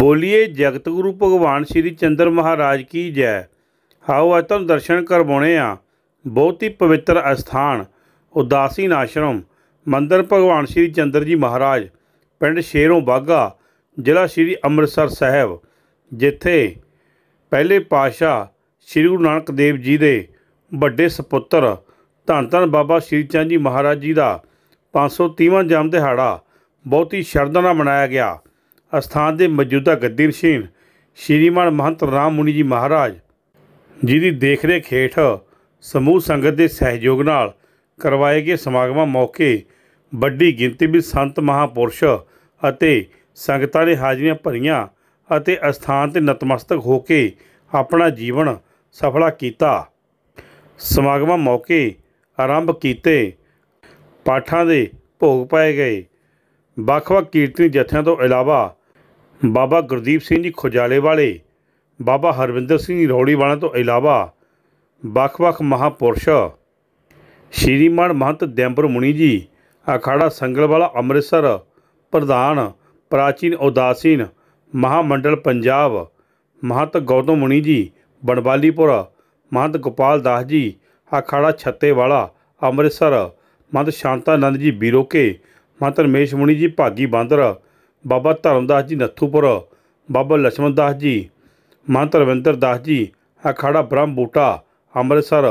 बोलिए जगत गुरु भगवान श्री चंद्र महाराज की जय। आओ अज तुहानूं दर्शन करवाने आ बहुत ही पवित्र अस्थान उदासीन आश्रम मंदिर भगवान श्री चंद्र जी महाराज पिंड शेरों बाघा जिला श्री अमृतसर साहब, जिथे पहले पातशाह श्री गुरु नानक देव जी के बड़े सपुत्र धन धन बाबा श्री चंद जी महाराज जी का 530वां जन्म दिहाड़ा बहुत ही शरधा नाल मनाया गया। अस्थान के मौजूदा गद्दी नशीन श्रीमान महंत राम मुनि जी महाराज जी की देख रेख हेठ समूह संगत के सहयोग नाल करवाए गए समागमां मौके बड़ी गिनती में संत महापुरुष अते संगतां ने हाजरियां भरियां अते अस्थान ते नतमस्तक होके अपना जीवन सफला किया। समागमां मौके आरंभ कीते पाठां दे भोग पाए गए। ਵੱਖ-ਵੱਖ कीर्तनी जत्थियां तो इलावा बाबा गुरदीप सिंह जी खुजाले वाले, बाबा हरविंदर सिंह जी रौड़ी वाले तो इलावा ਵੱਖ-ਵੱਖ महापुरुष श्रीमान महंत दयाम्बर मुनि जी अखाड़ा संगल वाला अमृतसर प्रधान प्राचीन उदासीन महामंडल पंजाब, महंत गौतम मुनि जी बनवालीपुर, महंत गोपाल दास जी अखाड़ा छत्ते वाला अमृतसर, महंत शांतानंद जी बीरोके, महंत रमेश मुनि जी भागी बांदर, बाबा धर्मदास जी नत्थूपुर, बाबा लक्ष्मण दास जी, महंत रविंदर दास जी अखाड़ा ब्रह्म बूटा अमृतसर,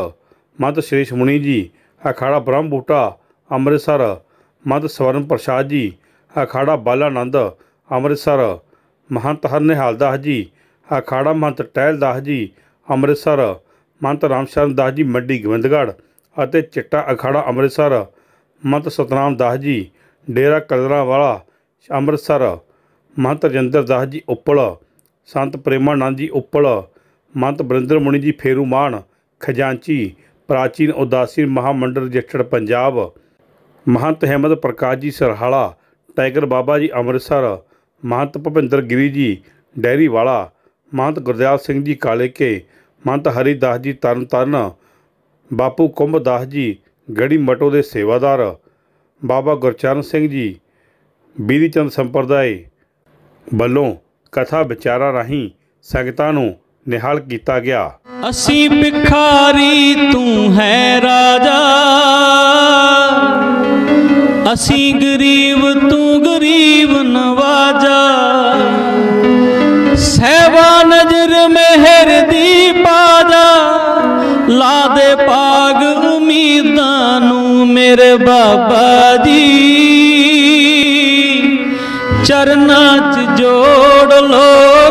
महंत श्रेष मुनि जी अखाड़ा ब्रह्म बूटा अमृतसर, महंत स्वर्ण प्रसाद जी अखाड़ा बालानंद अमृतसर, महंत हरनिहाल दास जी अखाड़ा महंत टहल दास जी अमृतसर, महंत रामशरण दास जी मंडी गोबिंदगढ़ अते चिट्टा अखाड़ा अमृतसर, महंत सतनाम दास जी डेरा कलरां वाला अमृतसर, महंत रजिंदर दास जी उप्पल, संत प्रेमानंद जी उप्पल, महंत बरिंदर मुनि जी फेरूमान खजांची प्राचीन उदासीन महामंडल रजिस्टर्ड पंजाब, महंत अहमद प्रकाश जी सरहाड़ा टाइगर बाबा जी अमृतसर, महंत भुपिंदर गिरी जी डेहरी वाला, महंत गुरदयाल सिंह जी कालेके, महंत हरिदास जी तरन तारण, बापू कुंभ दास जी गढ़ी मटो के सेवादार, बाबा गुरचरण सिंह जी बीरी चंद संप्रदाय वालों कथा विचारा राहीं संगतां नूं निहाल किया गया। असी भिखारी तू है राजा, असी गरीब तू गरीब नवाजा, सहबा नजर मेहर दी पाजा, ला दे पाग उम्मीदां नूं मेरे बाबा जी, चरनां च जोड़ लो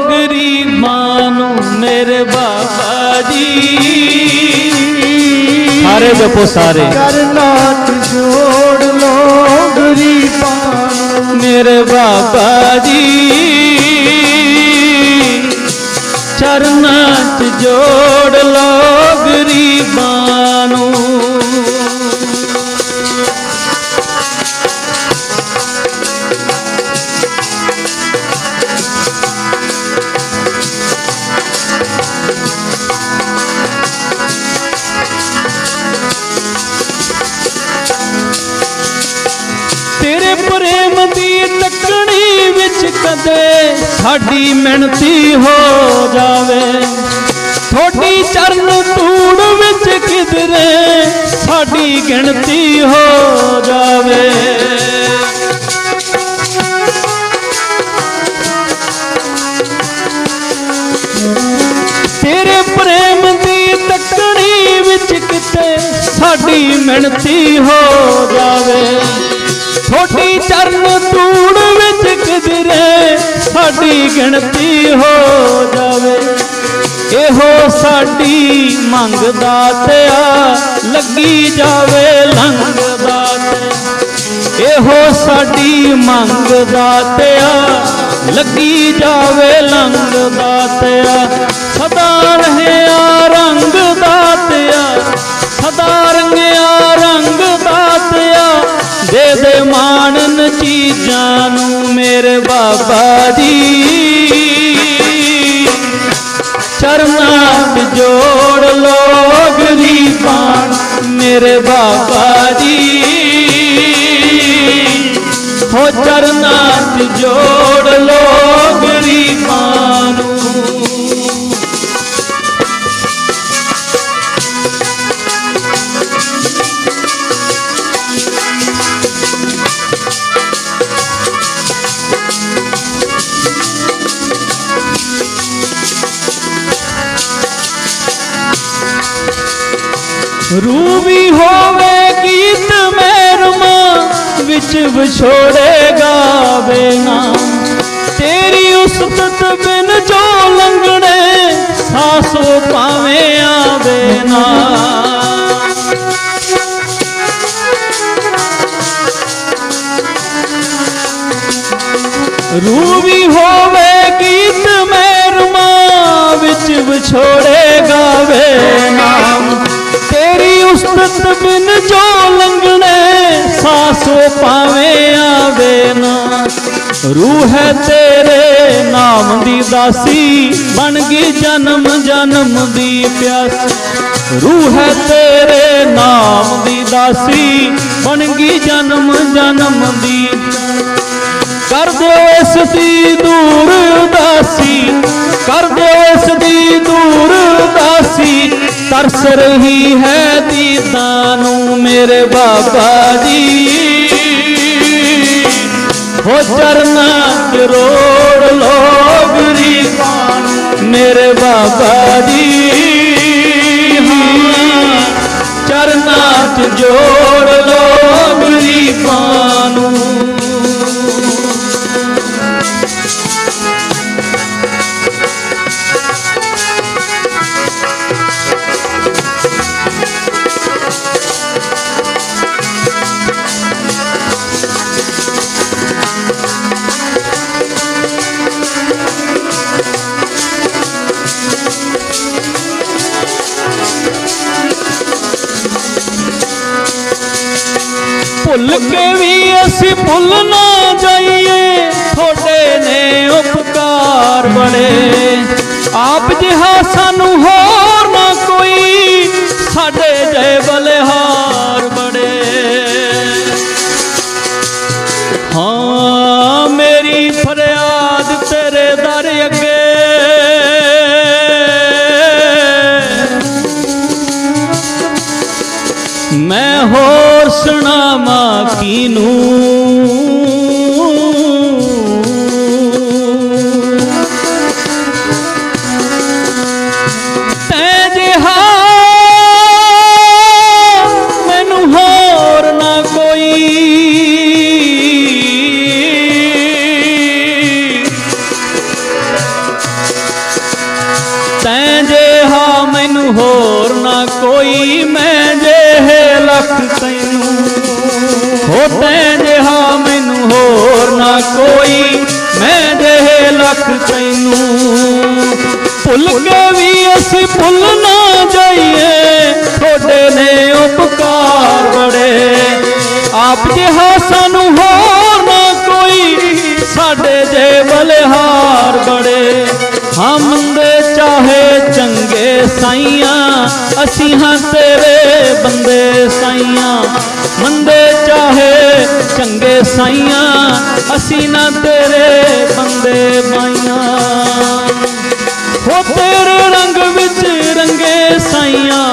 गरीबां नूं मेरे बाबा जी। सारे जपो सारे, चरनां च जोड़ लो गरीबां नूं मेरे बाबा जी, चरनां च जोड़ लो गरीबां नूं। तेरे प्रेम दी तकड़ी विच कदे साडी मिणती हो जावे, थोड़ी चरण धूड़ विच किधरे साडी गिणती हो जावे। तेरे प्रेम दी तकड़ी विच किते साडी मिणती हो जावे, थोड़ी चरण धूड़ विच किधरे साडी गिणती हो जावे। एहो साडी मंग दातिया लगी जावे लंग दातिया, एहो साडी मंग दातिया लगी जावे लंग दातिया, सदा रहिया रंग दातिया, सदा रंगिया रंग दातिया, दे दे माणन चीजां नूं मेरे बाबा जी, चरनां च जोड़ लो गरीबां मेरे बाबा जी, हो चरनां च जोड़ लो गरीबां विच विछोड़े गावे नाम। तेरी उस्तत बिन जो लंघने सासो पावे आवे ना। रूबी होवे गीत मेरमा विच विछोड़े गावे नाम। तेरी उस्तत बिन जो लंघने सासो पावे आवे ना। रूह है तेरे नाम दी दासी बन गई जन्म जन्म दी प्यासी। रूह है तेरे नाम दी दासी बन गई जन्म जन्म दी। कर दो इसदी दूर उदासी, कर दो इसदी दूर उदासी। तरस रही है दीदानू मेरे बाबा जी। हो चरना रोड़ लो गरीबान मेरे बाबा जी। हाँ चरना जोड़ लो गरीबानू। भुल के भी असी भुल ना जाइए थोड़े ने उपकार बड़े। आप जिहा सानू होर ना कोई साडे जय बलिहार बड़े। हाँ मेरी फरियाद तेरे दर अगे मैं होर सुनावा कीनू। तै जिहा मैनू होर ना कोई। तै जिहा मैनू होर ना कोई। मैं लख तैनू हो तै जिहा मैनू होर ना कोई। मैं जे लख तैनू भुल के भी असी भुल ना जाइए थोड़े ने उपकार बड़े। आप जिहा सानू होर ना कोई साडे जे बलिहार बड़े। हम दे चाहे चंगे साइयां असी हाँ तेरे बंदे साइयां। मंदे चाहे चंगे साइयां असी ना तेरे बंदे बाइयां। हो तेरे रंग विच रंगे साइयां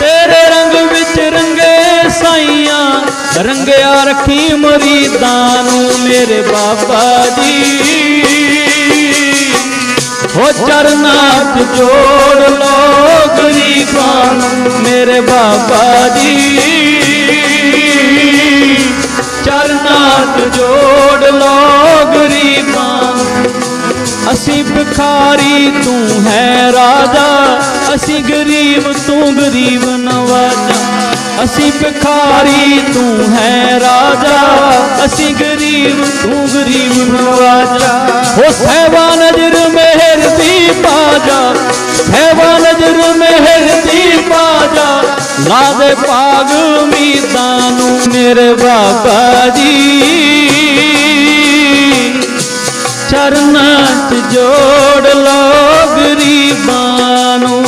तेरे रंग विच रंगे साइयां। रंगया रखी मुरीदां नू मेरे बाबा जी। हो चरना जोड़ लो गरीबान मेरे बाबा जी। चरना जोड़ लो गरीबान। असी भिखारी तू है राजा असी गरीब तू गरीब नवाजा। असी भिखारी तू है राजा असी गरीब तू गरीब नवाजा। हो सहबा नजर मेहर दी बाजा सहबा नजर मेहर दी बाजा। ला दे पाग उम्मीदां नू मेरे बाबा जी। चरनां च जोड़ लो गरीबां नू।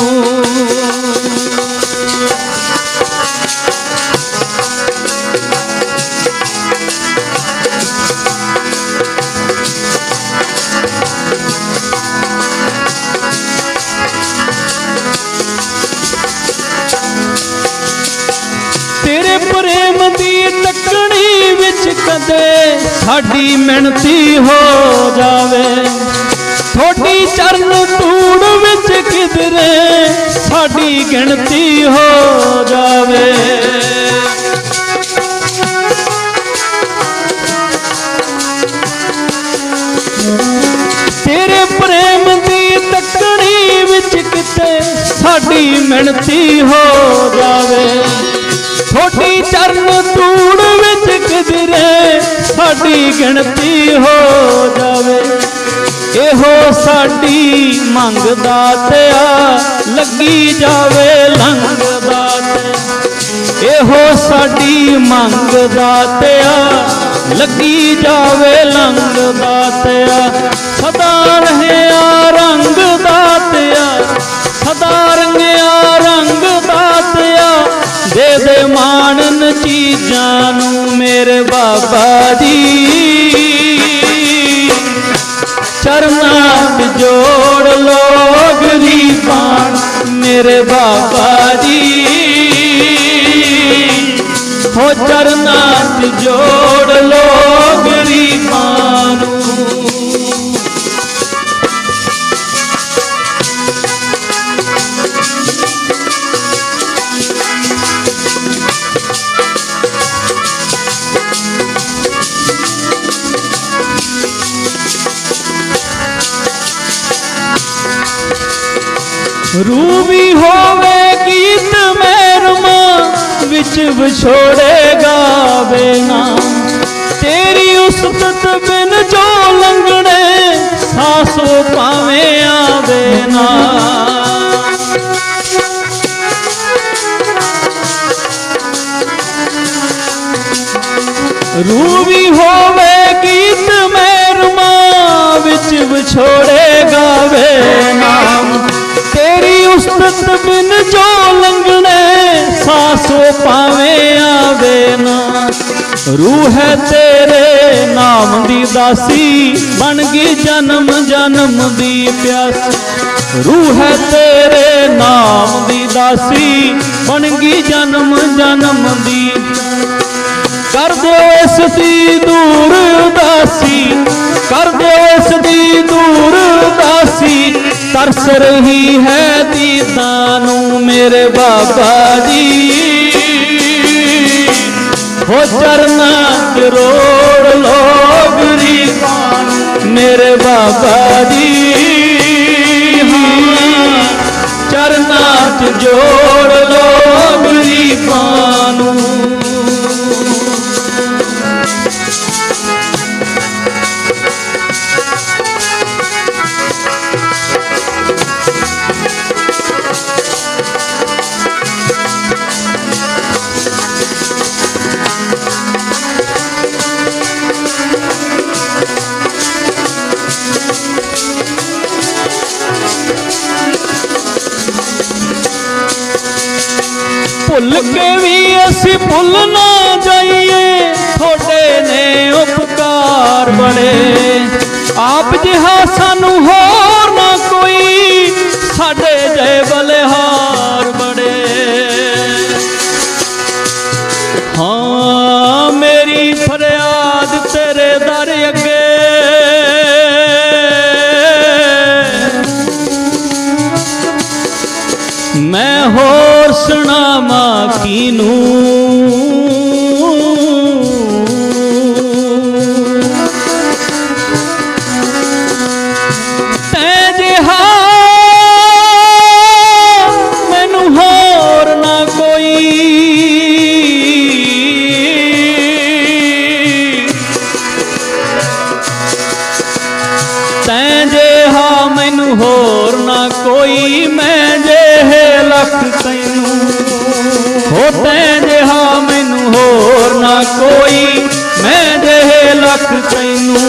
तेरे प्रेम दी तकनी विच कदे साडी मिणती हो जावे। थोड़ी चरण तूड़ विच किधरे साडी गिणती हो जावे। मिणती हो जावे। थोड़ी चरण धूड़ विच किधरे साडी गिणती हो जावे। एहो साडी मंग दातिया लगी जावे लंघ दातिया। एहो साडी मंग दातिया लगी जावे लंघ दातिया। सदा रहिया रंग दातिया सदा रंगिया रंग दातिया। दे दे माणन चीजां नूं मेरे बाबा जी। चरनां च जोड़ लो गरीबां मेरे बाबा जी। हो चरनां च जोड़ लो गरीबां नूं। रूबी होवे गीत मेरमा विच विछोड़े गावे ना। तेरी उस्तत बिन जो लंघने सासो पावे आवे ना। रूबी होवे गीत मेरमा विच विछोड़े गावे ना। तेरी उस्तत बिन जो लंघने सासो पावे आवे ना। रूह है तेरे नाम दी दासी बन गई जन्म जन्म दी प्यासी। रूह है तेरे नाम दी दासी बन गई जन्म जन्म दी। कर दो इस दी दूर उदासी कर दो इस दी दूर उदासी। तरस रही है दीदानू मेरे बाबा जी। हो चरनां च रोड़ लो गरीबां मेरे बाबा जी। हाँ चरनां च जोड़ लो गरीबां नूं। भुल के भी असी भुल ना जाइए थोड़े ने उपकार बड़े। आप जिहा सानू होर ना कोई साडे जय बलिहार बड़े। हाँ मेरी फरियाद तेरे दर अगे मैं होर सुनावा कीनू। तै जिहा मैनू होर ना कोई तै जिहा मैनू होर ना कोई। मैं जे लख तैनू हो तै जिहा मैनू होर ना कोई। मैं जे लख तैनू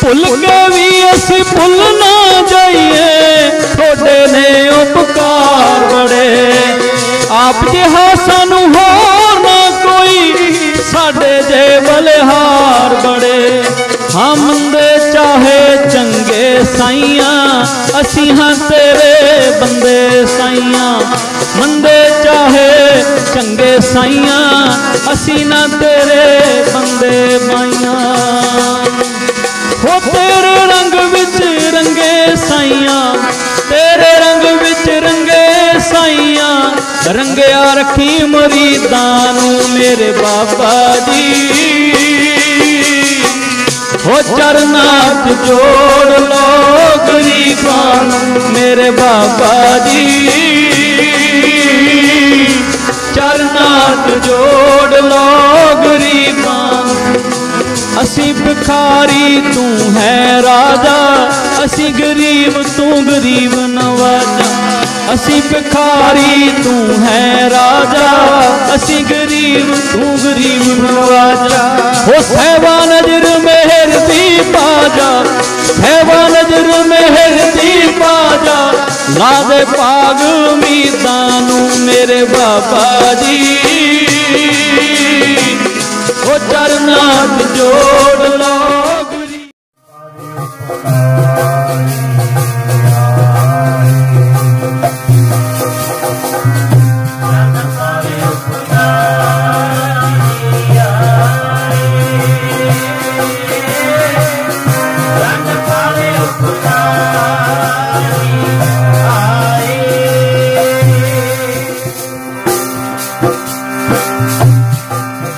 भुल के भी असी भुल ना जाइए थोड़े ने उपकार बड़े। आप जिहा सानू होर ना कोई साडे जे बलिहार बड़े। हम मंदे चाहे चंगे साइया असी हाँ तेरे बंदे साइया। मंदे चाहे चंगे साइया असी ना तेरे बंदे बाइया। हो तेरे रंग विच रंगे साइया तेरे रंग विच रंगे साइया। रंगिया रखी मुरीदां नूं मेरे बाबा जी। हो चरनां च जोड़ लो गरीबां मेरे बाबा जी। चरनात जोड़ लो गरीबां असी भिखारी तू है राजा असी गरीब तू गरीब नवाजा असी भिखारी तू है राजा असी गरीब तू गरीब नवाजा हो सहबा नजर मेहर दी बाजा सहबा नजर मेहर दी बाजा ला दे पाग उम्मीदानू मेरे बाबा जी ओ चरनात जोड़ लो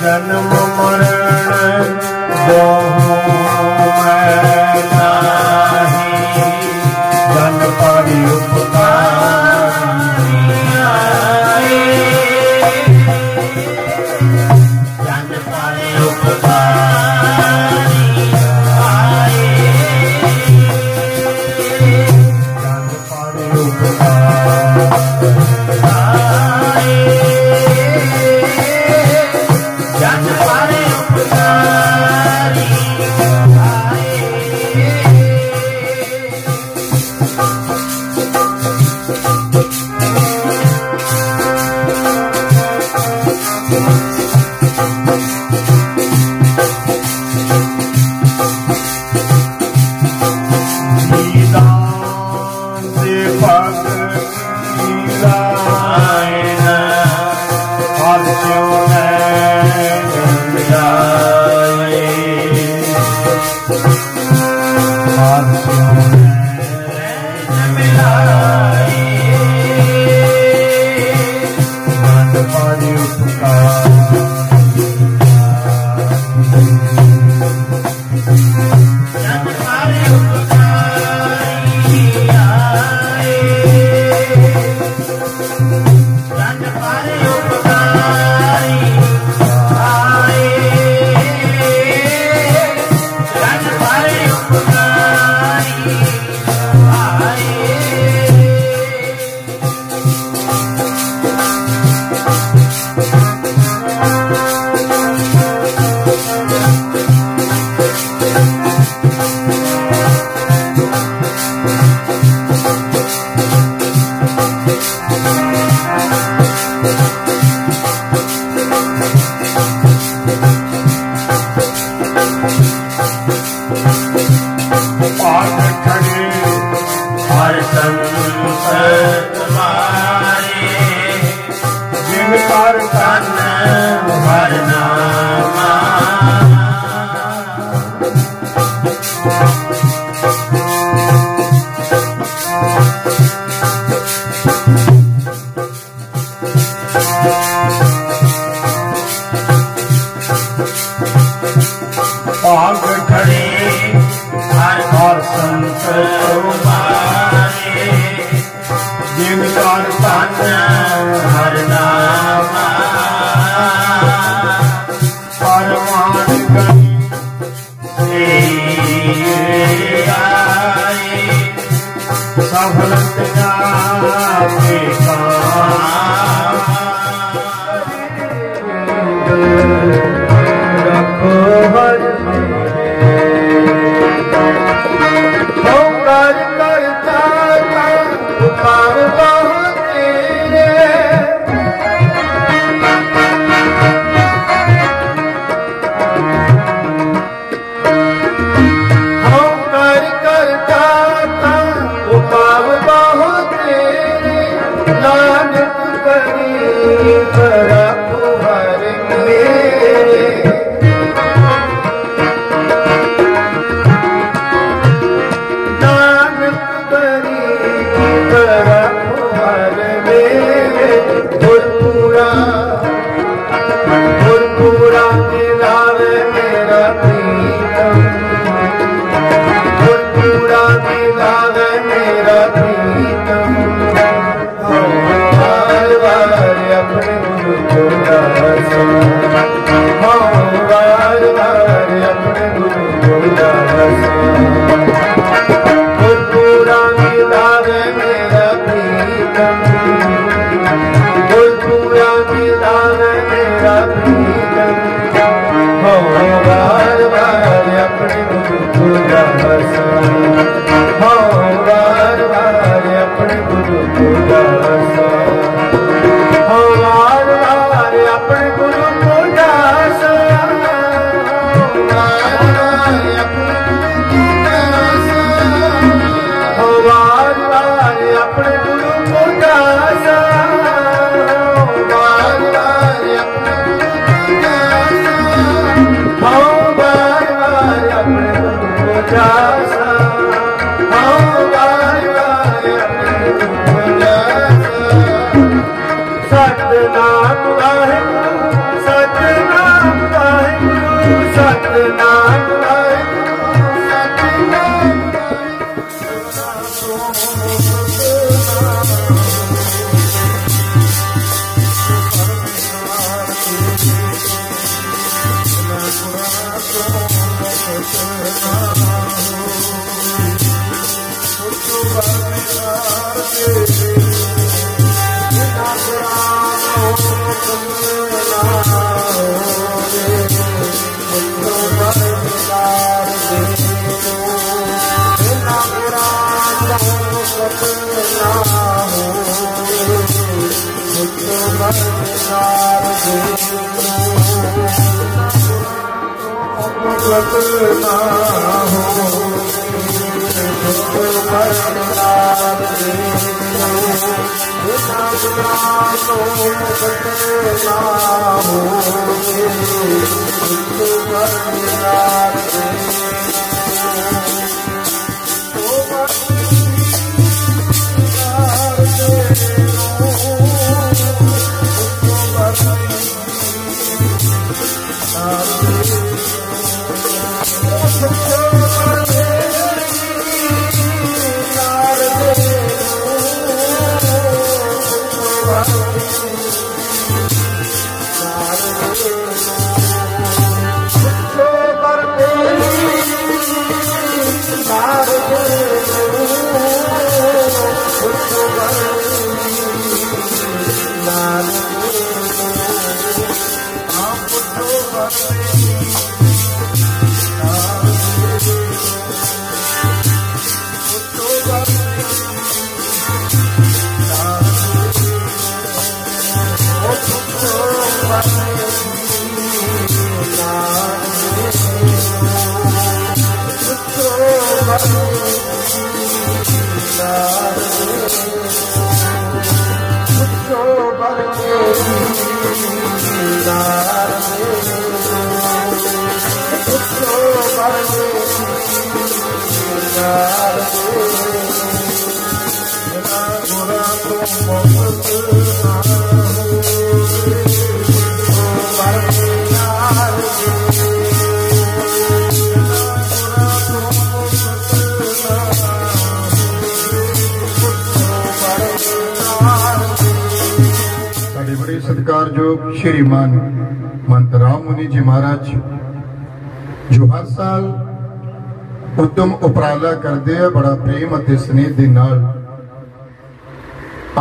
जन्म मरण दोहों में नाही जन पारी उपकारी आए जन पारी उपकारी आए जन पारी उपकारी आए जन पारे उपकारी आए निदान से पग नीलायन हास्यों बार बार अपने गुरु को जासा, हो बार बार अपने गुरु को जासा, हो बार बार अपने गुरु को जासा, बार बार अपने गुरु को जासा, हो बार बार अपने गुरु को जासा, बार बार अपने गुरु को जासा, हो बार बार अपने गुरु को जासा, सतनाम वाहिगुरु सतनाम वाहिगुरु सतनाम वाहिगुरु सतनाम सत्कारयोग श्रीमान महंत राम मुनि जी महाराज जो हर साल उद्यम उपराला करते हैं बड़ा प्रेम और स्नेह के नाल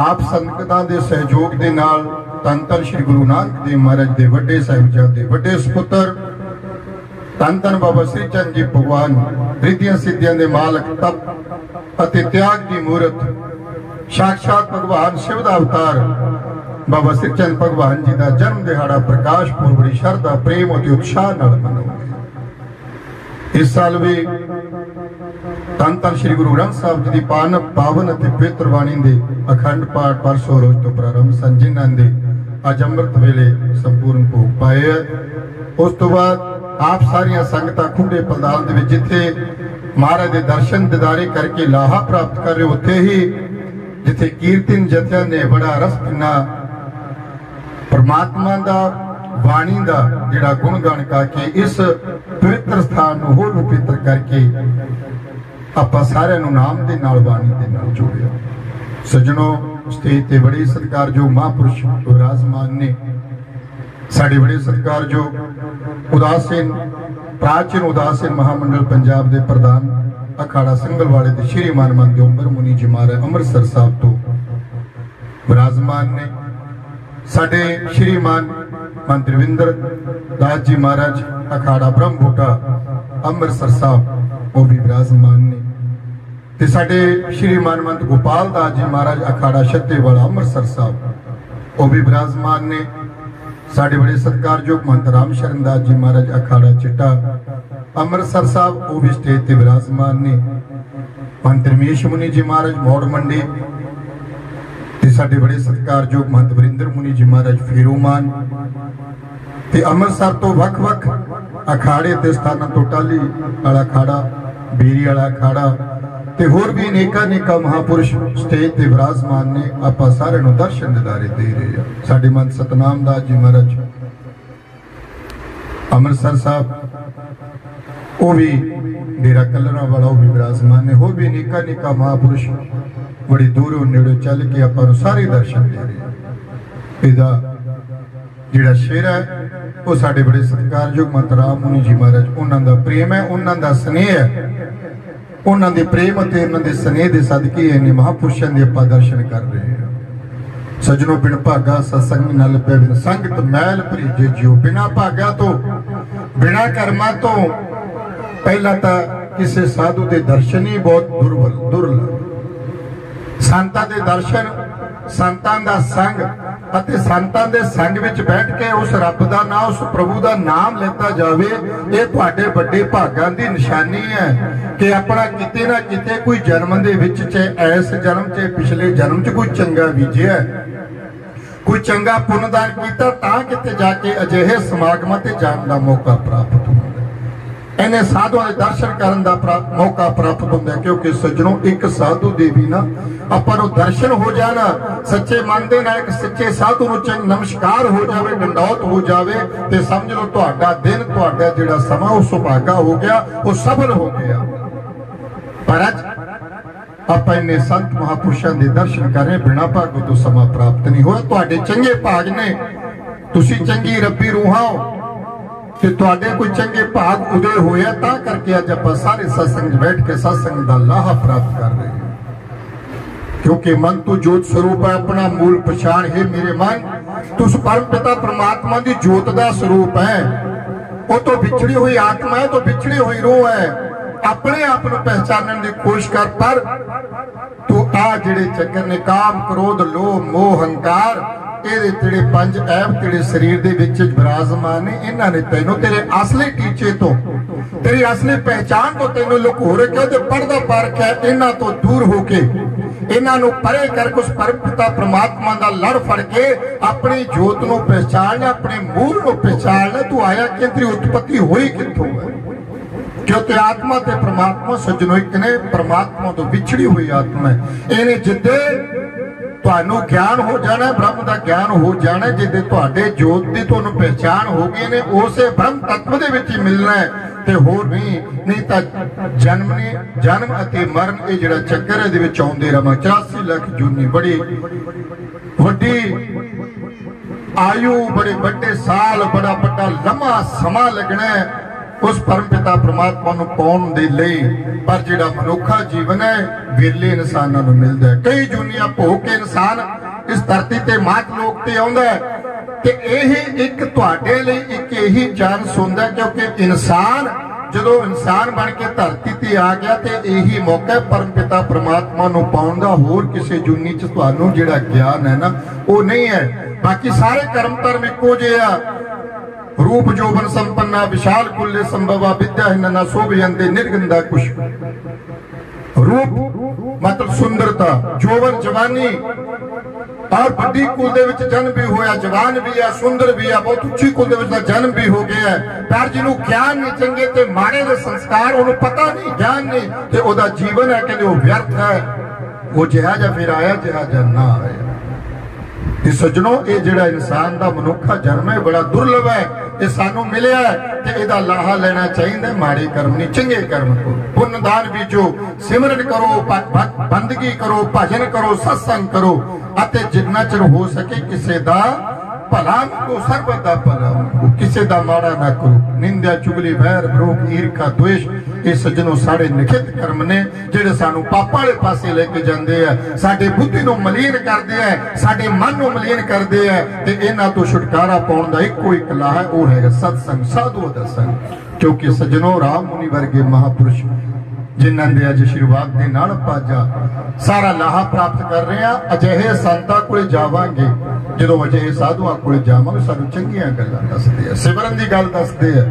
आप संगतां दे सहयोग के नाल धन धन श्री गुरु नानक देव महाराज के वड्डे साहिबजादे वड्डे सपुत्र धन धन बाबा श्री चंद जी भगवान रिद्धियां सिद्धियां दे मालक तप अते त्याग की मूर्त साक्षात भगवान शिव का अवतार बाबा श्री चंद भगवान जी का जन्म दिहाड़ा प्रकाश पुर बड़ी श्रद्धा प्रेम और उत्साह मनाओगे। इस साल भी धन धन श्री गुरु ग्रंथ साहब जी की पावन और पवित्र वाणी के अखंड पाठ परसों रोज तो प्रारंभ सन जिन्हां दे अज अमृत वेले संपूर्ण भोग पाए है। उस तो बाद आप सारिया संगतां खुले पंडाल दे विच जिथे महाराज के दर्शन दीदारे करके लाहा प्राप्त कर रहे उत्थे ही जिथे कीर्तन जथिया ने बड़ा रस पिना परमात्मा दा वाणी दा जिहड़ा गुणगान करके इस पवित्र स्थान को होर पवित्र करके आपां सारिआं नूं नाम दे नाल वाणी दे नाल जोड़िया। सजनों स्टेज ते बड़े सत्कारयोग महापुरुष विराजमान ने साडे बड़े सत्कारयोग उदासीन प्राचीन उदासीन महामंडल पंजाब के प्रधान अखाड़ा संगलवाड़े के श्रीमान महंत उमर मुनि जी महाराज अमृतसर साहब तो विराजमान ने साडे श्रीमान ਮੰਤ ਰਵਿੰਦਰ ਦਾਸ ਜੀ महाराज अखाड़ा ब्रह्म बूटा ਅੰਮ੍ਰਿਤਸਰ साहब वो भी विराजमान ने ते साडे श्री मानवंत गोपाल दास जी महाराज अखाड़ा छत्तेवाला ਅੰਮ੍ਰਿਤਸਰ साहब वो भी विराजमान ने साडे बड़े सत्कारयोग महंत राम शरण दास जी महाराज अखाड़ा चिट्टा ਅੰਮ੍ਰਿਤਸਰ साहब वो भी स्टेज ते विराजमान ने महंत रमेश मुनि जी महाराज मौड़ मंडी ते साडे बड़े सत्कारयोग महंत वरिंदर मुनि जी महाराज फेरोमान ते ਅੰਮ੍ਰਿਤਸਰ तो वख-वख अखाड़े ते स्थानां तो टाली वाला अखाड़ा बेरी वाला अखाड़ा ते होर भी अनेका महापुरुष स्टेज ते विराजमान ने। आपां सारे नूं दर्शन दिदारे दे रहे हैं। साडे महंत सतनाम दास जी महाराज ਅੰਮ੍ਰਿਤਸਰ साहब वो भी डेरा कलरा वाला वो भी विराजमान ने। होर भी अनेका महापुरुष बड़ी दूरों नेड़े चल के आपां सारे दर्शन दे रहे हैं। इहदा जिहड़ा शेर है वो साडे बड़े सत्कारयोग महंत राम मुनि जी महाराज उन्हां दा प्रेम है, उन्हां दा स्नेह है। उन्हां दे प्रेम ते उन्हां दे स्नेह दे सदके इन्ने महापुरुषां दे आपां दर्शन कर रहे हैं। सजनों बिन भागा सत्संग नल पे बिन संगत मैल भरीजे जियो। बिना भागा तो बिना कर्मा तो पहला तो किसी साधु के दर्शन ही बहुत दुर्लभ। संतां दे दर्शन, संतां दा संग ਅਤੇ ਸੰਤਾਂ ਦੇ ਸੰਗ ਵਿੱਚ ਬੈਠ ਕੇ ਉਸ ਰੱਬ ਦਾ ਨਾਮ, ਉਸ ਪ੍ਰਭੂ ਦਾ ਨਾਮ ਲੈਤਾ ਜਾਵੇ, ਇਹ ਤੁਹਾਡੇ ਵੱਡੇ ਭਾਗਾਂ ਦੀ ਨਿਸ਼ਾਨੀ ਹੈ ਕਿ ਆਪਣਾ ਕਿਤੇ ਨਾ ਕਿਤੇ ਕੋਈ ਜਨਮ ਦੇ ਵਿੱਚ ਚਾਹੇ ਇਸ ਜਨਮ ਚ ਪਿਛਲੇ ਜਨਮ ਚ ਕੋਈ ਚੰਗਾ ਬੀਜਿਆ, ਕੋਈ ਚੰਗਾ ਪੁੰਨਦਾਨ ਕੀਤਾ, ਤਾਂ ਕਿਤੇ ਜਾ ਕੇ ਅਜਿਹੇ ਸਮਾਗਮਾਂ ਤੇ ਜਾਣ ਦਾ ਮੌਕਾ ਪ੍ਰਾਪਤ ਹੁੰਦਾ। इन्हें साधुओं के दर्शन करने का मौका प्राप्त होता है। क्योंकि सज्जनों एक साधु दे भी ना अपन दर्शन हो जाना, सच्चे मन दे नाल एक सच्चे साधु नूं नमस्कार हो जाए, डंडौत हो जाए, तो समझ लो तुहाडा दिन, तुहाडा जिहड़ा समा वो सुभागा हो गया, वो सफल हो गया। पर अज आप इन्ने संत महापुरुषों के दर्शन करें बिना भागों तो समा प्राप्त नहीं होया। तुहाडे चंगे भाग ने, तुसीं चंगी रब्बी रूहां हो कि तुहाडे कोई चंगे भाग उदय होया, तां करके अज आपां सारे सत्संग बैठ के सत्संग दा लाहा प्राप्त कर रहे हैं। क्योंकि मन तो जोत स्वरूप है, अपना मूल पछाण है मेरे मन, तू उस परम पिता परमात्मा दी जोत दा स्वरूप है। वो तो बिछड़ी हुई आत्मा है, तो बिछड़ी हुई रूह है। अपने आप को पहचानने की कोशिश कर। पर तू आ जिहड़े चक्कर ने काम क्रोध लोभ मोह अहंकार तेरे पंज ऐब तेरे शरीर दे विच विराजमान ने, इन्हां ने तैनूं तेरे असली टीचे तो, तेरी असली पहचान तो तैनूं लुको रखिया ते पर्दा पा रखिया। इन्हां तो दूर होके इन्हां नूं परे करके उस परम पिता परमात्मा दा लड़ फड़ के अपनी जोत नूं पहचान ले, अपने मूल नूं पहचान ले। तू आया कि तेरी उत्पत्ति हुई कित्थों है? क्योंकि आत्मा ते परमात्मा सज्जनों एक ने, परमात्मा तो विछड़ी हुई आत्मा है। इन्हें जिद्दे तुहानू ज्ञान हो जाना, ब्रह्म का ज्ञान हो जाना, जिद्दे तुहाडे जोत की तुहानू पहचान हो गई ने, उसे ब्रह्म तत्व दे विच ही मिलना है ते होर नहीं तां जन्म अते मरण ये जिहड़ा चक्कर है दे विच आउंदे रहां। 84 लाख जूनी बड़ी वड्डी आयु, बड़े बड़े साल, बड़ा बड़ा लंबा समा लगना है उस परम पिता परमात्मा नूं पाउण दे लई। पर जिहड़ा मनुखा जीवन है विरले इंसानां नूं मिलदा है। कई जूनियां भोग के इंसान इस धरती ते मात लोक ते आउंदा है ते यही एक तुहाडे लई एक यही चांस हुंदा है। क्योंकि इंसान जदों इंसान बन के धरती ते आ गया ते यही मौका परम पिता परमात्मा नूं पाउण दा। होर किसी जूनी च तुहानूं जिहड़ा ज्ञान है ना वो नहीं है। बाकी सारे कर्म धर्म इक्को जिहे आ। रूप जोबन संपन्ना विशाल कुल्ले संभवा विद्या हिन्ना शोभयंते निर्गंधा कुश। रूप मतलब सुंदरता, जोबन जवानी, और बड़ी कुल दे विच जन्म भी होया, जवान भी है, सुंदर भी है, बहुत उच्ची कुल दे विच जन्म भी हो गया है। पर जिन्हों ज्ञान नहीं, चंगे ते माड़े दे संस्कार उन्होंने पता नहीं, ज्ञान नहीं, ते ओदा जीवन है कि वो व्यर्थ है। वो जिहा जा फिर आया, जिहा जा ना आया। सज्जनों ये जिहड़ा इंसान दा मनुखा जन्म है बड़ा दुर्लभ है। ये सानू मिलिया है ते इहदा लाहा लेना चाहिए। माड़े कर्म नहीं, चंगे कर्म करो, पुण्य दान बीजो, सिमरन करो, बंदगी करो, भजन करो, सत्संग करो, अते जिन्ना चिर हो सके किसी दा भला मंगो सरबत दा भला मंगो, किसी दा माड़ा ना करो। निंदा चुगली वैर विरोध ईर्खा द्वेष ये सज्जनों साढ़े लिखित कर्म ने जिहड़े सानू पापां वाले पासे लेके जांदे है, साडे बुद्धि नूं मलीन करदे है, साडे मन नूं मलीन करदे है। ते इन्हां तो छुटकारा पाउण दा इक्को एक ला है, वो है सत्संग, साधुओं दा संग। क्योंकि सज्जनों राम मुनि वर्गे महापुरुष जिन्हां दे अज आशीर्वाद दे नाल पाजा सारा लाहा प्राप्त कर रहे हैं, अजिहे संतां कोल जावांगे, जदों अजिहे साधुआं कोल जावांगे सानू चंगीआं गल्लां दसदे आ, सिमरन दी गल दसदे आ,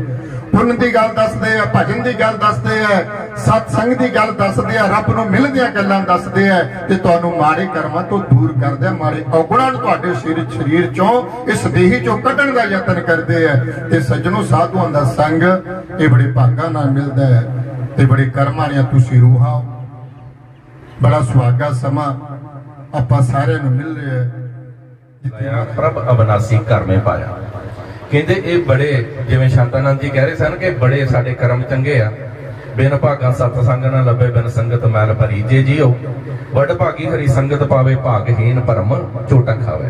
पुण्य की गल दसदे है, भजन की गल दसदे है, सत्संग की गल दसदे है, रब नूं मिलदियां गल्लां दसदे है ते तुहानूं माड़े कर्मां तो दूर करदे, माड़े औगुणां नूं तुहाडे शरीर चों इस देही चों कढण दा यतन करदे है। ते सज्जनों साधुआं दा संग ये बड़े भागां नाल मिलदा है ते बड़े कर्मां ने तुसीं रूहां। बड़ा सुहागा समा आपां सारिआं नूं मिल रहा है। प्रभ अविनाशी घर में पाया कहते ये बड़े जिवें शांतानंद जी कह रहे सन कि बड़े साडे कर्म चंगे आ, बिन भागा सतसंग न लभे बिन संगत मैल भरी, जे जियो वड भागी हरी संगत पावे भागहीन भरम झोटा खावे।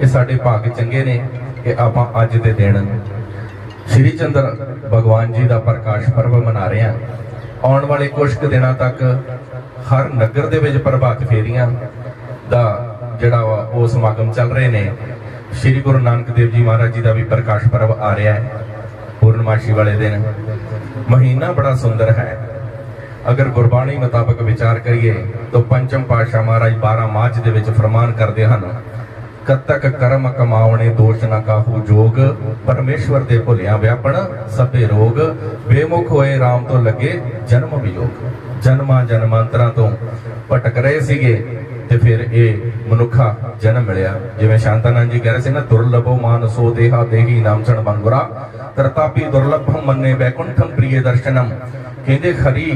ये साडे भाग चंगे ने कि आपां अज दे दिन श्री चंद्र भगवान जी दा प्रकाश पर्व मना रहे हैं। आउण वाले कुछ दिनों तक हर नगर दे विच प्रभात फेरियां दा जिहड़ा वो समागम चल रहे ने। श्री गुरु नानक देव जी महाराज जी का भी प्रकाश पर्व आ रहा है पूर्णमाशी वाले दिन। महीना बड़ा सुंदर है। अगर गुरबाणी मुताबक विचार करिए तो पंचम पातशाह महाराज 12 मार्च दे विच फरमान करते हैं, कतक कर्म कमावणे दोष न काहू जोग, परमेश्वर दे भुलिया व्यापण सबे रोग, बेमुख होए राम तो लगे जन्म वियोग। जन्मां जन्मांतरां तो भटक रहे सीगे ते फिर ये मनुखा जन्म मिलिया। जिवें शांतानंद जी कह रहे थे ना, दुर्लभो मानसो देहा देही नाम क्षण बंगुरा, तरतापी दुर्लभम मन्ने वैकुंठम प्रिय दर्शनम। कहते खरी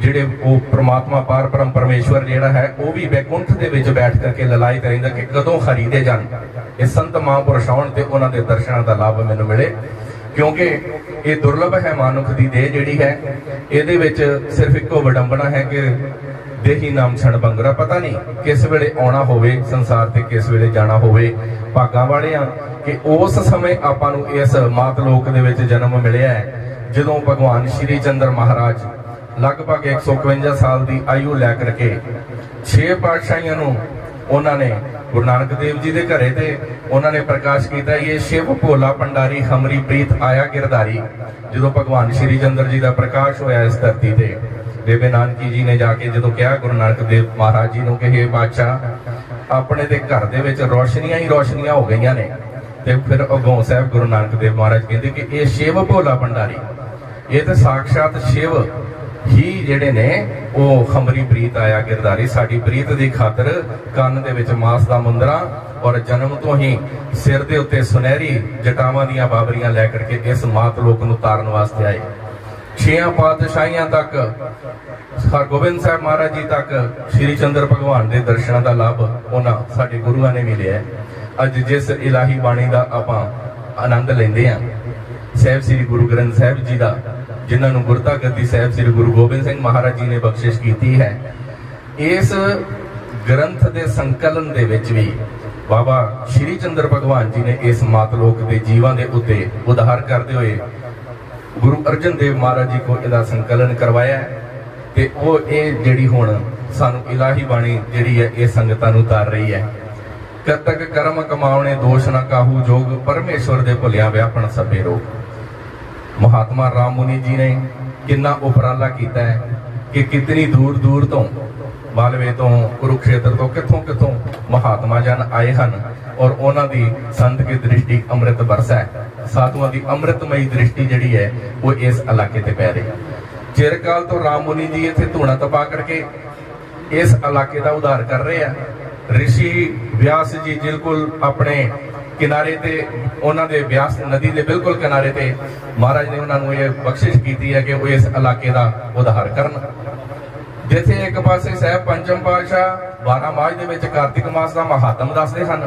जिहड़े वो परमात्मा पार परम परमेश्वर जिहड़ा है वो भी वैकुंठ दे विच बैठ करके ललायत रहिंदा कि कदों खरीदे जान ये संत महापुरुष आउण ते उन्हां दे दर्शनां दा लाभ मैनूं मिले। क्योंकि ये दुर्लभ है मानुख दी देह जिहड़ी है, इहदे विच सिर्फ इक्को विडंबना है कि देही नाम क्षण बंगरा, पता नहीं किस वेले आना होवे संसार ते किस वेले जाना होवे। भागां वाले आ कि उस समय आपां नूं इस मात लोक दे विच जन्म मिलिया है जदों भगवान श्री चंद्र महाराज लगभग 151 साल की आयु लैकर के 6 पातशाहियां नूं उन्होंने गुरु नानक देव जी के घरे ते उन्होंने प्रकाश किया, ये शिव भोला भंडारी हमरी प्रीत आया गिरधारी। जो भगवान श्री चंद्र जी का प्रकाश होया इस धरती ते, बेबे नानकी जी ने जाके जो कहा गुरु नानक देव महाराज जी ने कि हे बादशाह अपने ते घर दे विच रोशनियां ही रोशनियां हो गई ने। ते फिर अगों साहब गुरु नानक देव महाराज कहते कि ये शिव भोला भंडारी, ये तो साक्षात शिव ही जेड़े ने वो खमरी प्रीत आया गिरधारी। साडी प्रीत दी खातर कान दे विच मास दा मुंदरा और जन्म तो ही सिर दे उत्ते सुनहरी जटावां दीयां बाबरियां लैकर के इस मात लोक नूं तारन वास्ते आए। 6 पातशाहियां तक हरगोबिंद साहब महाराज जी तक श्री चंद्र भगवान के दर्शनों का लाभ उन्हां साडे गुरुआं ने मिलिया है। अज जिस इलाही बाणी का आपां आनंद लेंदे हां, साहिब श्री गुरु ग्रंथ साहिब जी का जिन्होंने गुरता गद्दी साहिब श्री गुरु गोबिंद सिंह महाराज जी ने बख्शिश की है, इस ग्रंथ के संकलन दे विच भी बाबा श्री चंद्र भगवान जी ने इस मातलोक के जीवां के उत्ते उधार करते हुए गुरु अर्जन देव महाराज जी को इसका संकलन करवाया है। ते वो ये जिहड़ी हुण सानू इलाही बाणी जिहड़ी है ये संगतां नूं तार रही है। कतक कर्म कमावणे दोष न काहू जोग, परमेश्वर दे भुलिया व्यापण सबे रोग। महात्मा राम मुनि जी ने कितना उपराला किया है कि कितनी दूर दूर तो मालवे तो कुरुक्षेत्र तो कितों कितों महात्मा जन आए हैं और उन्हों की संत की दृष्टि अमृत बरसा है। साधुओं की अमृतमयी दृष्टि जिहड़ी है वो इस इलाके ते पै रही। चिरकाल तो राम मुनि जी इत्थे धूणा तपा करके इस इलाके का उद्धार कर रहे हैं। ऋषि व्यास जी बिल्कुल अपने किनारे ते उन्हां दे व्यास नदी के बिल्कुल किनारे ते महाराज ने उन्होंने ये बख्शिश की है कि वो इस इलाके का उद्धार करन। जिथे एक पासे साहब पंचम पातशाह 12 मार्च दे विच कार्तिक मास का महात्म दसदे हन,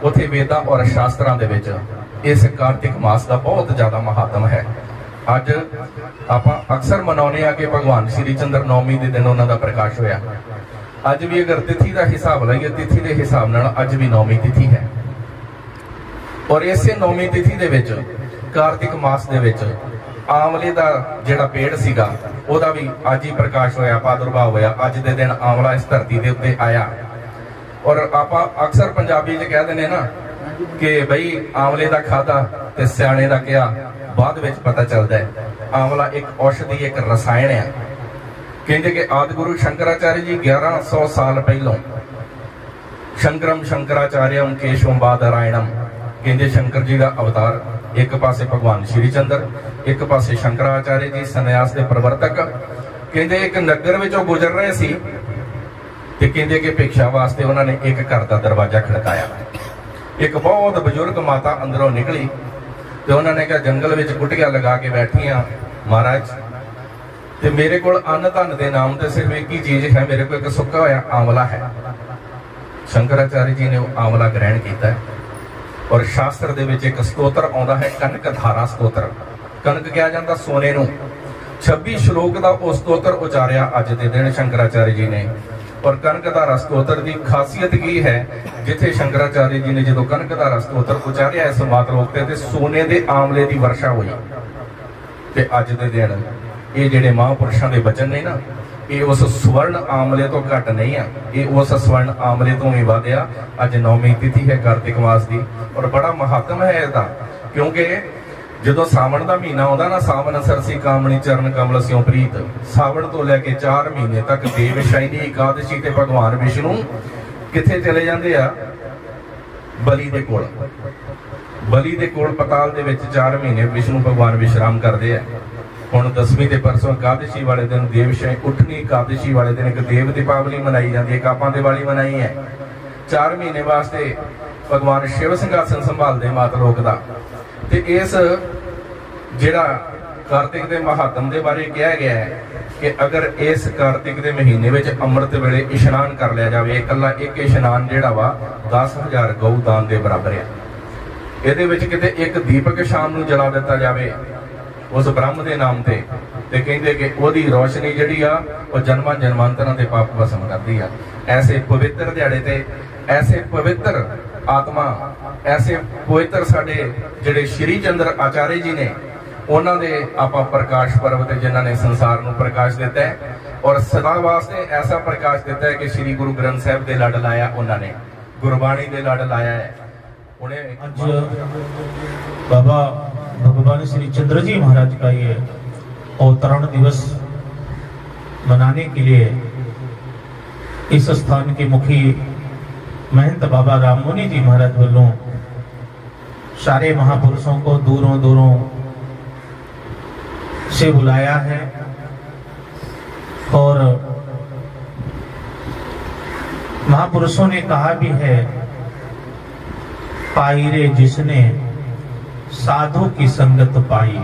उथे वेदां और शास्त्रां दे विच इस कार्तिक मास का बहुत ज्यादा महात्म है। अज आपां अक्सर मनाउने आ कि भगवान श्री चंद्र नौमी के दिन उन्हां दा प्रकाश होया। अज भी अगर तिथि का हिसाब लाइए, तिथि के हिसाब नाल अज भी नौमी तिथि है। और इसे 9वीं तिथि दे विच कार्तिक मास दे विच आंवले दा जिहड़ा पेड़ सीगा ओहदा भी अज ही प्रकाश होया, प्रादुर्भाव होया। अज दे दिन आंवला इस धरती दे उत्ते आया। और आपां अक्सर पंजाबी च कह दिंदे ना कि बई आंवले दा खाधा ते सियाणे दा किया बाद विच पता चलदा है। आंवला एक औषधि, एक रसायन है। कहते कि आदि गुरु शंकराचार्य जी 1100 साल पहलों शंकरम शंकराचार्यम केशवम बादरायणम कहते शंकर जी का अवतार, एक पासे भगवान श्री चंद्र, एक पासे शंकराचार्य जी सन्यास के प्रवर्तक। कहते एक नगर विचों गुजर रहे सी ते कहते कि भिक्षा वास्ते उन्होंने एक घर का दरवाजा खड़काया। एक बहुत बजुर्ग माता अंदरों निकली तो उन्होंने कहा जंगल में गुटिया लगा के बैठी हाँ महाराज, ते मेरे को अन्न धन के नाम से सिर्फ एक ही चीज है, मेरे को एक सुक्का होया आंवला है। शंकराचार्य जी ने आंवला ग्रहण किया और शास्त्र दे विच एक स्तोत्र आउंदा है कनक धारा स्तोत्र। कनक कहा जाता सोने नूं। 26 श्लोक का वह स्तोत्र उचारिया अज के दिन शंकराचार्य जी ने। और कनक धारा स्तोत्र की खासियत की है, जिथे शंकराचार्य जी ने जो कनक धारा स्तोत्र उचारिया इस मातलोक ते सोने के आंवले की वर्षा हुई। ते अज के दिन ये जिहड़े महापुरुषों के वचन ने ना, ये उस स्वर्ण आंवले तो घट नहीं है, ये उस स्वर्ण आंवले तो भी वधिया। अज 9वीं तिथि है कार्तिक मास की और बड़ा महात्म है इसका, क्योंकि जो सावन का महीना आता ना, सावन सरसी कामणी चरण कमल स्यों प्रीत, सावन तो लैके 4 महीने तक देवशयनी एकादशी ते भगवान विष्णु किथे चले जाते आ? बलि दे कोल। बलि दे कोल पताल दे विच 4 महीने विष्णु भगवान विश्राम करते हैं। हुण 10वीं ते परसों एकादशी वाले दिन देवशय उठनी एकादशी वाले दिन एक देव दीपावली मनाई जाती है, कापां दिवाली मनाई है। 4 महीने वास्ते भगवान शिव सिंघासन संभालते मातलोक दा। ते इस जिहड़ा कार्तिक के महात्म के बारे कहा गया है कि अगर इस कार्तिक के महीने में अमृत वेले इशनान कर लिया जाए, इकल्ला एक इशनान जिहड़ा वा 10,000 गऊ दान के बराबर है। इहदे विच किते एक दीपक शाम नूं जला दिता जाए उस ब्रह्म के नाम से, ते कहते कि ओहदी रोशनी जिहड़ी आ वो जन्मां जन्मांतरां दे पाप भस्म करदी आ। ऐसे पवित्र दिहाड़े ते ऐसे पवित्र आत्मा, ऐसे पवित्र साडे जिहड़े श्री चंद्र आचार्य जी ने, उन्हां दे आपां प्रकाश पर्व ते जिन्हां ने संसार नूं प्रकाश दिता है और सदा वास्ते ऐसा प्रकाश दिता है कि श्री गुरु ग्रंथ साहिब दे लड़ लाया, उन्हां ने गुरबाणी दे लड़ लाया है। आज बाबा भगवान श्री चंद्र जी महाराज का ये अवतरण दिवस मनाने के लिए इस स्थान के मुखी महंत बाबा राममुनि जी महाराज वालों सारे महापुरुषों को दूरों दूरों से बुलाया है। और महापुरुषों ने कहा भी है, पाई रे जिसने साधु की संगत पाई,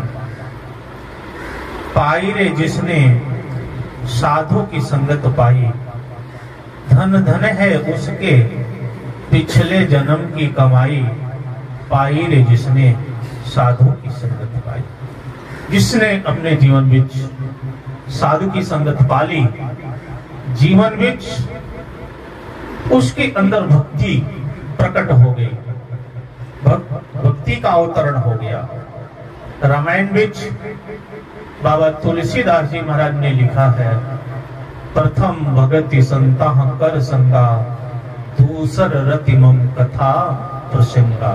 पाई रे जिसने साधु की संगत पाई, धन धन है उसके पिछले जन्म की कमाई, पाई रे जिसने साधु की संगत पाई। जिसने अपने जीवन विच साधु की संगत पाली, जीवन विच उसके अंदर भक्ति प्रकट हो गई, भक्ति का अवतरण हो गया। रामायण विच बाबा तुलसीदास जी महाराज ने लिखा है, प्रथम भगति संता कर संगा, दूसर रति मम कथा प्रसंगा।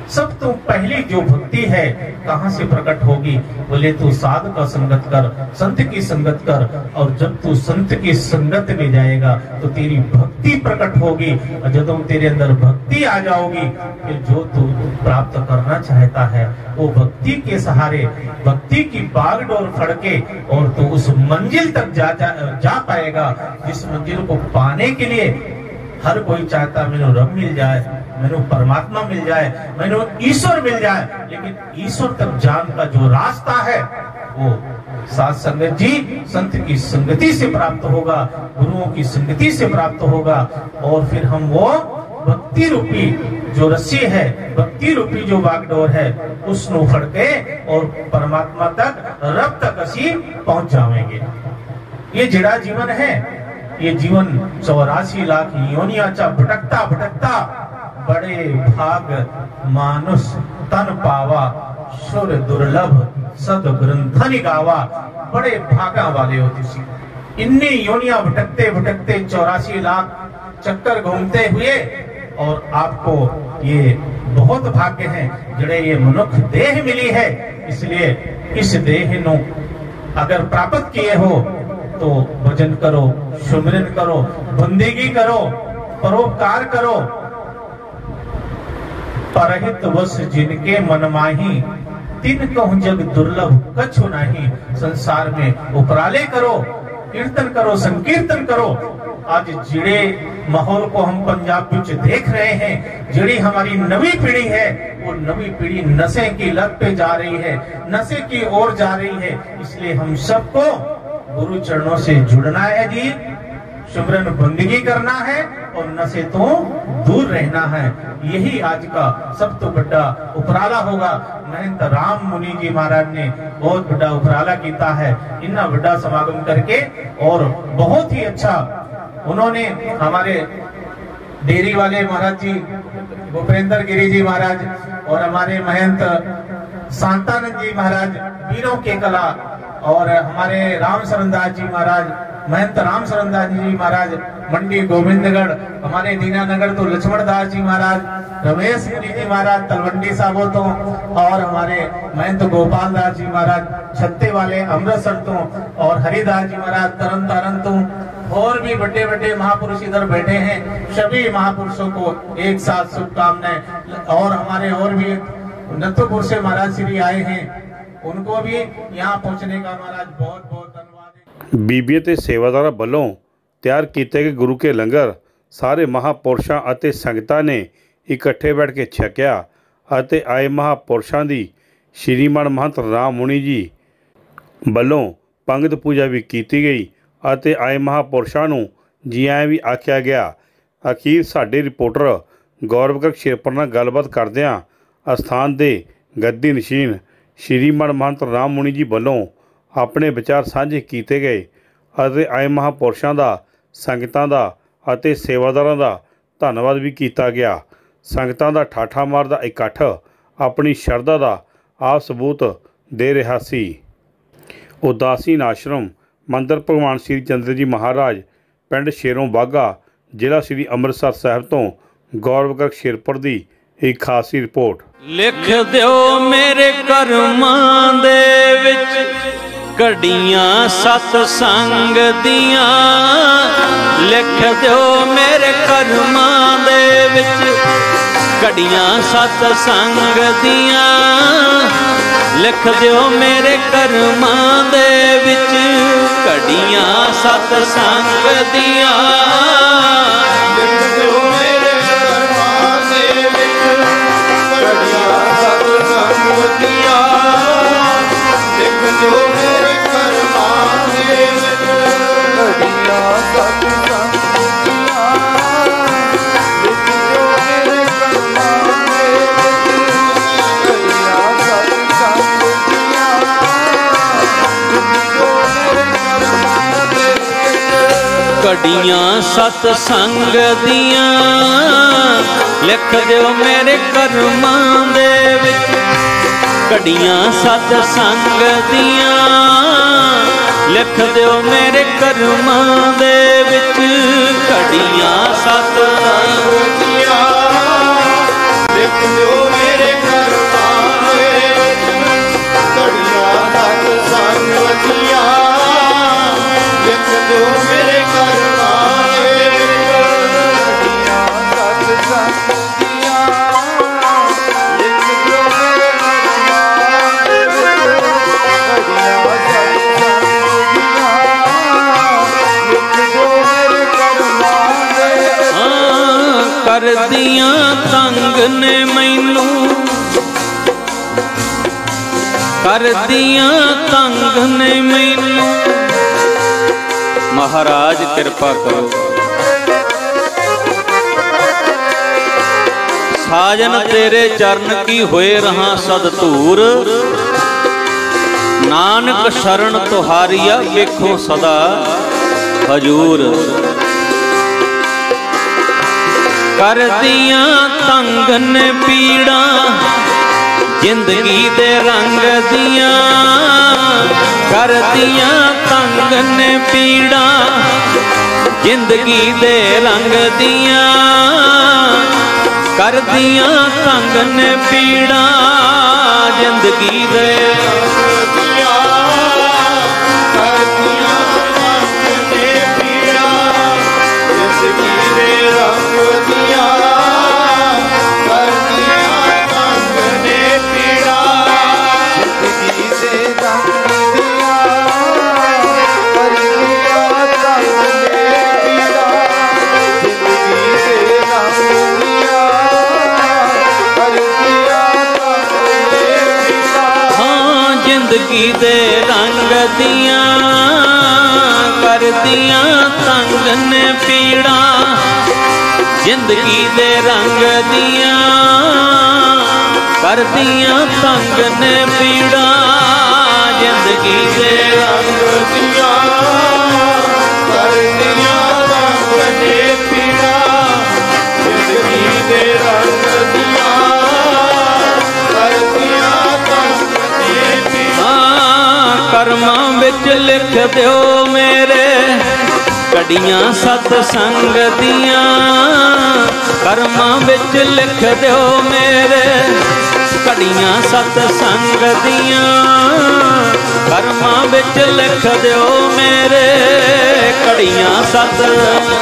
सब तो पहली जो भक्ति है कहां से प्रकट होगी? बोले तू साधु का संगत कर, संत की संगत कर, और जब तू संत की संगत में जाएगा तो तेरी भक्ति प्रकट होगी। और जब तेरे अंदर भक्ति आ जाओगी फिर जो तू प्राप्त करना चाहता है वो भक्ति के सहारे, भक्ति की बागडोर फड़के और तू उस मंजिल तक जा पाएगा जिस मंजिल को पाने के लिए हर कोई चाहता मैंने रब मिल जाए, मैंने परमात्मा मिल जाए, मैंने ईश्वर मिल जाए। लेकिन ईश्वर तक जान का जो रास्ता है वो साथ संगत जी, संत की संगति से प्राप्त होगा, गुरुओं की संगति से प्राप्त होगा। और फिर हम वो भक्ति रूपी जो रस्सी है, भक्ति रूपी जो बागडोर है, उसको फड़के और परमात्मा तक, रब तक असी पहुंच जाएंगे। ये जिड़ा जीवन है, ये जीवन 84 लाख योनियां चा भटकता भटकता बड़े भाग मानुष तन पावा, सुर दुर्लभ सद ग्रंथन गावा। बड़े भागा वाले हो तुसी, इन्नी योनियां भटकते भटकते 84 लाख चक्कर घूमते हुए, और आपको ये बहुत भाग्य है जड़े ये मनुख देह मिली है। इसलिए इस देह नु अगर प्राप्त किए हो तो भजन करो, सुमिरन करो, बंदगी करो, परोपकार करो। परहित वश जिनके मन माही, तिन कहूं जग दुर्लभ कछु नहीं। संसार में उपराले करो, कीर्तन करो, संकीर्तन करो। आज जिड़े माहौल को हम पंजाब में देख रहे हैं, जिड़ी हमारी नवी पीढ़ी है, वो नवी पीढ़ी नशे की लत पे जा रही है, नशे की ओर जा रही है। इसलिए हम सबको गुरु चरणों से जुड़ना है जी, सुमरन बंदगी करना है और नशे तो दूर रहना है। यही आज का सब तो बड़ा उपराला होगा। महंत राम मुनि जी महाराज ने बहुत बड़ा उपराला किया है, इतना बड़ा समागम करके, और बहुत ही अच्छा उन्होंने हमारे डेरी वाले महाराज जी भूपेंद्र गिरी जी महाराज और हमारे महंत शांतानंद जी महाराज वीरों के कला, और हमारे राम शरण दास जी महाराज, महंत राम शरण दास जी महाराज मंडी गोविंदगढ़, हमारे दीनानगर तो लक्ष्मण दास जी महाराज, रमेश गिरी जी महाराज तलवंडी साबो तो, और हमारे महंत गोपाल दास जी महाराज छत्ते वाले अमृतसर तो, और हरिदास जी महाराज तरन तारण तो, और भी बड़े बड़े महापुरुष इधर बैठे हैं। सभी महापुरुषों को एक साथ शुभकामनाएं। और हमारे और भी नत्थुपुर से महाराज श्री आए हैं, उनको भी यहाँ पहुँचने का महाराज बहुत बहुत धन्यवाद। बीबियां ते सेवादारां ਵੱਲੋਂ ਤਿਆਰ ਕੀਤੇ ਗਏ ਗੁਰੂ ਕੇ ਲੰਗਰ ਸਾਰੇ ਮਹਾਪੁਰਸ਼ਾਂ ਅਤੇ ਸੰਗਤਾਂ ਨੇ ਇਕੱਠੇ ਬੈਠ ਕੇ ਛਕਿਆ ਅਤੇ ਆਏ ਮਹਾਪੁਰਸ਼ਾਂ ਦੀ ਸ਼੍ਰੀਮਾਨ ਮਹੰਤ ਰਾਮ ਮੁਨੀ ਜੀ ਵੱਲੋਂ ਪੰਗਤ ਪੂਜਾ ਵੀ ਕੀਤੀ ਗਈ ਅਤੇ ਆਏ ਮਹਾਪੁਰਸ਼ਾਂ ਨੂੰ ਜੀ ਆਇਆਂ ਵੀ ਆਖਿਆ ਗਿਆ। ਅਖੀਰ ਸਾਡੇ ਰਿਪੋਰਟਰ ਗੌਰਵ ਗਰਗ ਸ਼ੇਰਪੁਰ ਨਾਲ ਗੱਲਬਾਤ ਕਰਦਿਆਂ ਅਸਥਾਨ ਦੇ ਗੱਦੀ ਨਸ਼ੀਨ ਸ਼੍ਰੀਮਾਨ ਮਹੰਤ ਰਾਮ ਮੁਨੀ ਜੀ ਵੱਲੋਂ ਆਪਣੇ ਵਿਚਾਰ ਸਾਂਝੇ ਕੀਤੇ ਗਏ ਅਤੇ ਆਏ ਮਹਾਪੁਰਸ਼ਾਂ ਦਾ, ਸੰਗਤਾਂ ਦਾ ਅਤੇ ਸੇਵਾਦਾਰਾਂ ਦਾ ਧੰਨਵਾਦ ਵੀ ਕੀਤਾ ਗਿਆ। ਸੰਗਤਾਂ ਦਾ ਠਾਠਾ ਮਾਰਦਾ ਇਕੱਠ ਆਪਣੀ ਸ਼ਰਧਾ ਦਾ ਆਪ ਸਬੂਤ ਦੇ ਰਿਹਾ ਸੀ। ਉਦਾਸੀਨ ਆਸ਼ਰਮ ਮੰਦਰ ਭਗਵਾਨ ਸ਼੍ਰੀ ਚੰਦਰ ਜੀ ਮਹਾਰਾਜ ਪਿੰਡ ਸ਼ੇਰੋਂ ਬਾਘਾ ਜ਼ਿਲ੍ਹਾ ਸ਼੍ਰੀ ਅੰਮ੍ਰਿਤਸਰ ਸਾਹਿਬ ਤੋਂ ਗੌਰਵ ਗਰਗ ਸ਼ੇਰਪੁਰ ਦੀ ਇੱਕ ਖਾਸੀ ਰਿਪੋਰਟ। ਲਿਖ ਦਿਓ ਮੇਰੇ ਕਰਮਾਂ ਦੇ ਵਿੱਚ ਘੜੀਆਂ ਸਤ ਸੰਗ ਦੀਆਂ, ਲਿਖ ਦਿਓ ਮੇਰੇ ਕਰਮਾਂ ਦੇ ਵਿੱਚ ਘੜੀਆਂ ਸਤ ਸੰਗ ਦੀਆਂ, ਲਿਖ ਦਿਓ ਮੇਰੇ ਕਰਮਾਂ ਦੇ ਵਿੱਚ ਘੜੀਆਂ ਸਤ ਸੰਗ ਦੀਆਂ, ਲਿਖ ਦਿਓ ਮੇਰੇ ਕਰਮਾਂ ਦੇ ਵਿੱਚ ਘੜੀਆਂ ਸਤ ਸੰਗ ਦੀਆਂ, ਲਿਖ ਦਿਓ ਮੇਰੇ ਕਰਮਾਂ ਦੇ ਵਿੱਚ ਘੜੀਆਂ ਸਤ ਸੰਗ ਦੀਆਂ, ਲਿਖ ਦਿਓ ਮੇਰੇ ਕਰਮਾਂ ਦੇ ਵਿੱਚ ਘੜੀਆਂ ਸਤ ਸੰਗ ਦੀਆਂ, ਲਿਖ ਦਿਓ ਮੇਰੇ ਕਰਮਾਂ ਦੇ ਵਿੱਚ ਘੜੀਆਂ ਸਤ ਸੰਗ ਦੀਆਂ, ਲਿਖ ਦਿਓ ਮੇਰੇ ਕਰਮਾਂ ਦੇ ਵਿੱਚ ਘੜੀਆਂ ਸਤ ਸੰਗ ਦੀਆਂ, ਲਿਖ ਦਿਓ ਮੇਰੇ ਕਰਮਾਂ ਦੇ ਵਿੱਚ ਘੜੀਆਂ ਸਤ ਸੰਗ ਦੀਆਂ, ਲਿਖ ਦਿਓ ਮੇਰੇ ਕਰਮਾਂ ਦੇ ਵਿੱਚ ਘੜੀਆਂ ਸਤ ਸੰਗ ਦੀਆਂ, ਲਿਖ ਦਿਓ ਮੇਰੇ ਕਰਮਾਂ ਦੇ ਵਿੱਚ ਘੜੀਆਂ ਸਤ ਸੰਗ ਦੀਆਂ, ਲਿਖ ਦਿਓ ਮੇਰੇ ਕਰਮਾਂ ਦੇ ਵਿੱਚ ਘੜੀਆਂ ਸਤ ਸੰਗ ਦੀਆਂ, ਲਿਖ ਦਿਓ ਮੇਰੇ ਕਰਮਾਂ ਦੇ ਵਿੱਚ ਕਰਦੀਆਂ ਤੰਗ ਨੇ ਮੈਨੂੰ, ਕਰਦੀਆਂ ਤੰਗ ਨੇ ਮੈਨੂੰ, ਮਹਾਰਾਜ ਕਿਰਪਾ ਕਰੋ। ਸਾਜਨ ਤੇਰੇ ਚਰਨ ਕੀ ਹੋਏ ਰਹਾ ਸਦ ਧੂਰ, ਨਾਨਕ ਸ਼ਰਨ ਤੁਹਾਰੀਆ ਵੇਖੋ ਸਦਾ ਹਜੂਰ। कर दिया तंग ने पीड़ा जिंदगी दे रंग दिया कर दिया तंग ने पीड़ा जिंदगी दे रंग दिया कर दिया तंग ने पीड़ा जिंदगी दे जिंदगी दे रंग दिया कर दिया तंग ने पीड़ा जिंदगी दे रंग दिया कर दिया तंग ने पीड़ा जिंदगी दे रंग दिया कर दिया तंग ने पीड़ा जिंदगी दे रंग दिया कर दिया कर्मां विच लिख दिओ मेरे कड़ियां सतसंग दियां कर्मां विच लिख दिओ मेरे कड़ियां सतसंग दियां कर्मां विच लिख दिओ मेरे कड़ियां सतसंग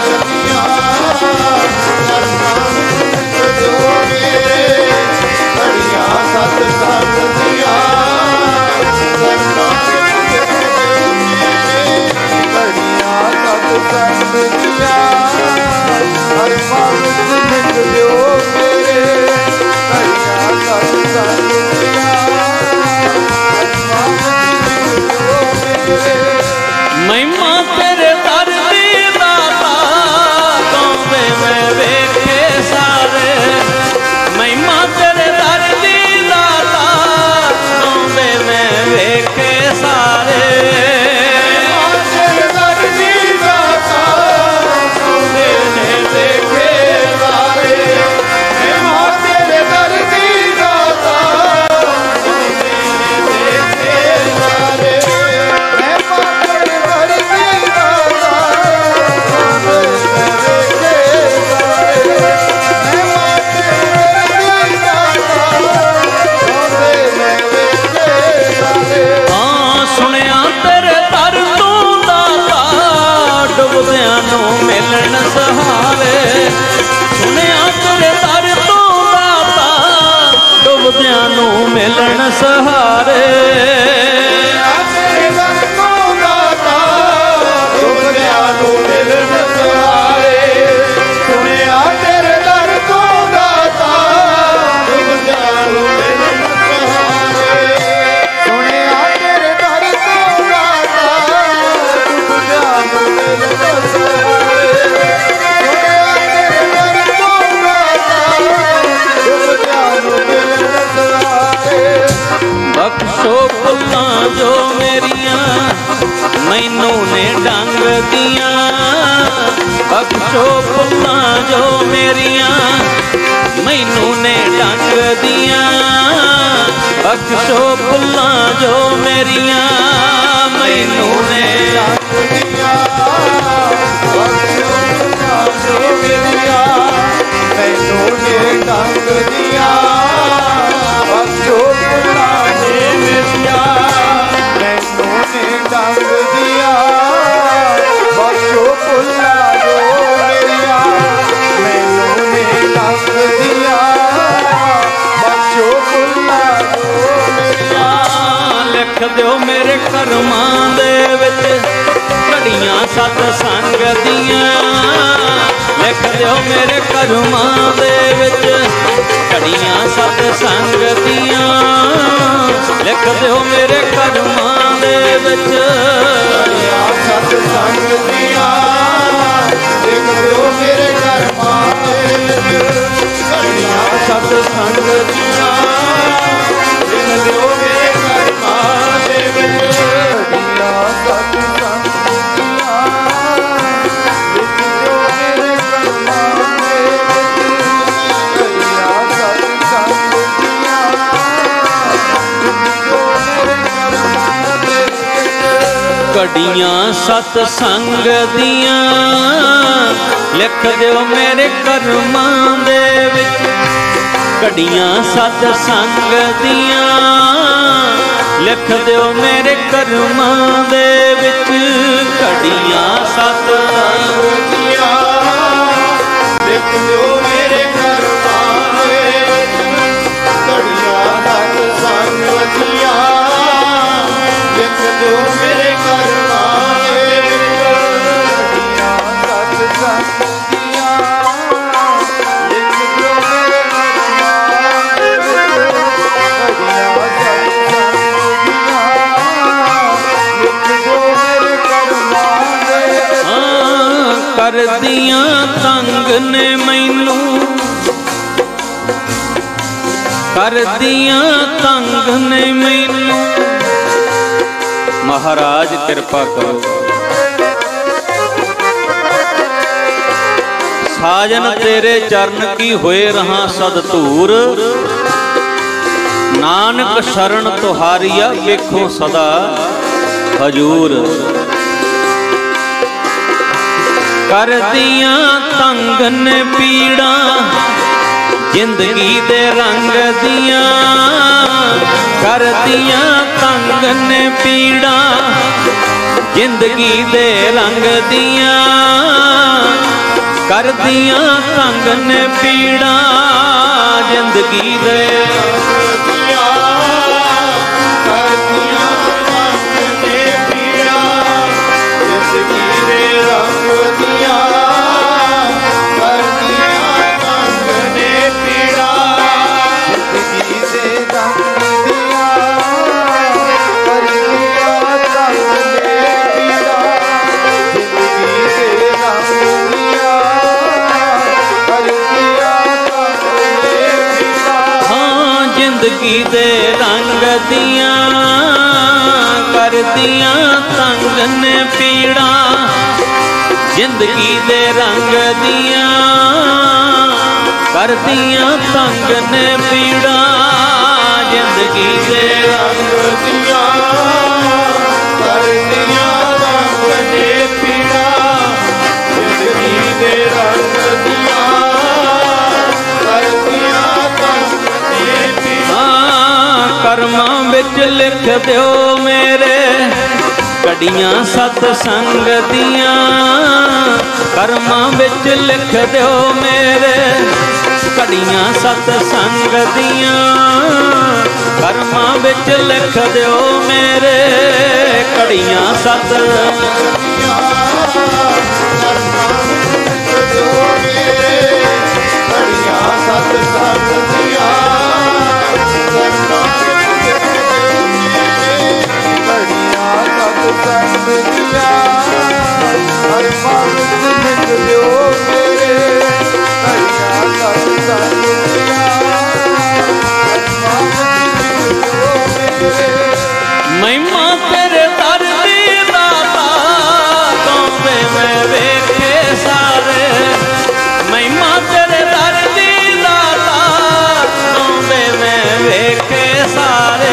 महिमा तेरे दर दी दाता गावे मैं वेखे सारे महिमा तेरे दर दी दाता गावे मैं वेखे सारे मिलन सहारे सुनिया तेरे दर तो दाता डुबदियां नू मिलन सहारे सुनिया तेरे दर तो दाता डुबदियां नू मिलन सहारे सुनिया तेरे दर तो दाता डुबदियां नू मिलन सहारे बख्शो भुल्लां जो मेरिया मैनू ने डंग दिया बख्शो भुल्लां जो मेरिया मैनू ने डंग दिया बख्शो भुल्लां जो मेरिया मैनू ने डंग दिया बख्शो भुल्लां जो मेरिया मैनू ने डंग दिया बख्शो डंग दिया बख्शो भुल्ला जो मेरिया मैनू ने डंग दिया बख्शो भुल्ला जो मेरिया लिख दिओ मेरे कर्मां दे विच घड़ियां सतसंग दियां लिख दिओ मेरे कर्मां दे विच घड़ियां सतसंग दियां लिख दिओ मेरे कर्मां दे विच घड़ियां सतसंग दियां लिख दिओ मेरे कर्मां दे विच घड़ियां सतसंग दियां लिख दिओ मेरे कर्मां दे विच घड़ियां सतसंग दियां लिख दिओ मेरे कर्मां दे विच ਘੜੀਆਂ ਸਤ ਸੰਗ ਦੀਆਂ ਲਿਖ ਦਿਓ ਮੇਰੇ ਕਰਮਾਂ ਦੇ ਵਿੱਚ। ਘੜੀਆਂ ਸਤ ਸੰਗ ਦੀਆਂ ਲਿਖ ਦਿਓ ਮੇਰੇ ਕਰਮਾਂ ਦੇ ਵਿੱਚ। ਘੜੀਆਂ ਸਤ ਸੰਗ ਦੀਆਂ ਲਿਖ ਦਿਓ ਮੇਰੇ ਕਰਮਾਂ ਦੇ ਵਿੱਚ। ਘੜੀਆਂ ਸਤ ਸੰਗ ਦੀਆਂ ਲਿਖ ਦਿਓ ਮੇਰੇ ਕਰਮਾਂ ਦੇ ਵਿੱਚ। ਘੜੀਆਂ ਸਤ ਸੰਗ ਕਰਦੀਆਂ ਤੰਗ ਨੇ ਮੈਨੂੰ, ਕਰਦੀਆਂ ਤੰਗ ਨੇ ਮੈਨੂੰ। ਮਹਾਰਾਜ ਕਿਰਪਾ ਕਰੋ। ਸਾਜਨ ਤੇਰੇ ਚਰਨ ਕੀ ਹੋਏ ਰਹਾ ਸਦ ਧੂਰ। ਨਾਨਕ ਸ਼ਰਨ ਤੁਹਾਰੀਆ ਵੇਖੋ ਸਦਾ ਹਜੂਰ। ਕਰਦੀਆਂ ਤੰਗ ਨੇ ਪੀੜਾਂ ਜ਼ਿੰਦਗੀ ਦੇ ਰੰਗ ਦੀਆਂ। ਕਰਦੀਆਂ ਤੰਗ ਨੇ ਪੀੜਾਂ ਜ਼ਿੰਦਗੀ ਦੇ ਰੰਗ ਦੀਆਂ। ਕਰਦੀਆਂ ਤੰਗ ਨੇ ਪੀੜਾਂ ਜ਼ਿੰਦਗੀ ਦੇ ਰੰਗ ਦੀਆਂ। ਕਰਦੀਆਂ ਤੰਗ ਨੇ ਪੀੜਾਂ ਜ਼ਿੰਦਗੀ ਦੇ ਰੰਗ ਦੀਆਂ। ਕਰਦੀਆਂ ਤੰਗ ਨੇ ਪੀੜਾਂ ਜ਼ਿੰਦਗੀ ਦੇ ਰੰਗ ਦੀਆਂ। ਕਰਦੀਆਂ ਤੰਗ ਨੇ ਪੀੜਾਂ ਜ਼ਿੰਦਗੀ ਦੇ ਰੰਗ ਦੀਆਂ। ਕਰਦੀਆਂ ਤੰਗ ਨੇ ਪੀੜਾਂ ਹਾਂ ਜ਼ਿੰਦਗੀ ਦੇ ਰੰਗ ਦੀਆਂ। ਕਰਦੀਆਂ ਤੰਗ ਨੇ ਪੀੜਾਂ ਜ਼ਿੰਦਗੀ ਦੇ ਰੰਗ ਦੀਆਂ। ਕਰਦੀਆਂ ਤੰਗ ਨੇ ਪੀੜਾਂ ਜ਼ਿੰਦਗੀ ਦੇ ਰੰਗ ਦੀਆਂ। ਕਰਦੀਆਂ ਤੰਗ ਨੇ ਪੀੜਾਂ ਜ਼ਿੰਦਗੀ ਦੇ ਰੰਗ ਦੀਆਂ। ਕਰਦੀਆਂ ਤੰਗ ਨੇ ਪੀੜਾਂ ਕਰਮਾਂ ਵਿੱਚ ਲਿਖ ਦਿਓ ਮੇਰੇ। ਘੜੀਆਂ ਸਤ ਸੰਗ ਦੀਆਂ ਕਰਮਾਂ ਵਿੱਚ ਲਿਖ ਦਿਓ ਮੇਰੇ। ਘੜੀਆਂ ਸਤ ਸੰਗ ਦੀਆਂ ਕਰਮਾਂ ਵਿੱਚ ਲਿਖ ਦਿਓ ਮੇਰੇ। ਘੜੀਆਂ ਸਤ ਸੰਗ ਦੀਆਂ ਕਰਮਾਂ ਵਿੱਚ ਲਿਖ ਦਿਓ ਮੇਰੇ। ਘੜੀਆਂ ਸਤ ਸੰਗ ਦੀਆਂ ਸੰਗ ਦੀਆਂ ਕਰਮਾਂ ਵਿੱਚ ਲਿਖ ਦਿਓ ਮੇਰੇ। ਘੜੀਆਂ ਸਤ ਸੰਗ ਦੀਆਂ ਕਰਮਾਂ ਵਿੱਚ ਲਿਖ ਦਿਓ ਮੇਰੇ। ਮਹਿਮਾ ਤੇਰੇ ਦਰ ਦੀ ਦਾਤਾ ਗਾਉਂਦੇ ਮੈਂ ਵੇਖੇ ਸਾਰੇ। ਮਹਿਮਾ ਤੇਰੇ ਦਰ ਦੀ ਦਾਤਾ ਗਾਉਂਦੇ ਮੈਂ ਵੇਖੇ ਸਾਰੇ।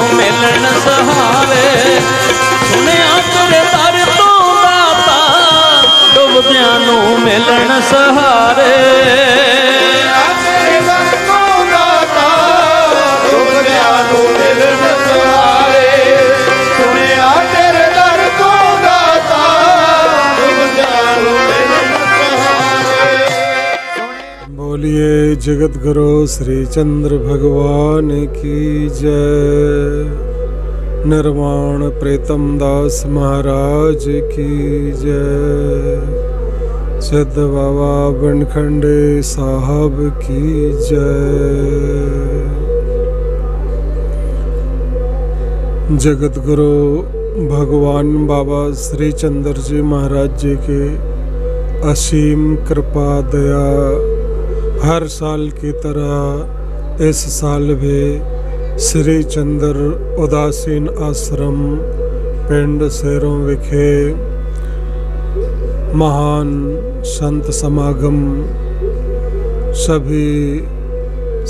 ਮਿਲਣ ਸਹਾਰੇ ਸੁਣਿਆ ਤੇਰੇ ਦਰ ਤੋਂ ਦਾਤਾ ਡੁੱਬਦਿਆਂ ਨੂੰ ਮਿਲਣ ਸਹਾਰੇ। ਤੇਰੇ ਦਰ ਤੋਂ ਦਾਤਾ ਡੁੱਬਦਿਆਂ ਨੂੰ ਮਿਲਣ ਸਹਾਰੇ। ਸੁਣਿਆ ਤੇਰੇ ਦਰ ਤੋਂ ਦਾਤਾ ਡੁੱਬਦਿਆਂ ਨੂੰ ਮਿਲਣ ਸਹਾਰੇ। बोलिए जगत गुरु श्री चंद्र भगवान की जय। निर्वाण प्रीतम दास महाराज की जय। सिद्ध बाबा बनखंडे साहब की जय। जगत गुरु भगवान बाबा श्री चंद्र जी महाराज जी की असीम कृपा दया हर साल की तरह इस साल भी श्री चंद्र उदासीन आश्रम पिंड सेरों विखे महान संत समागम सभी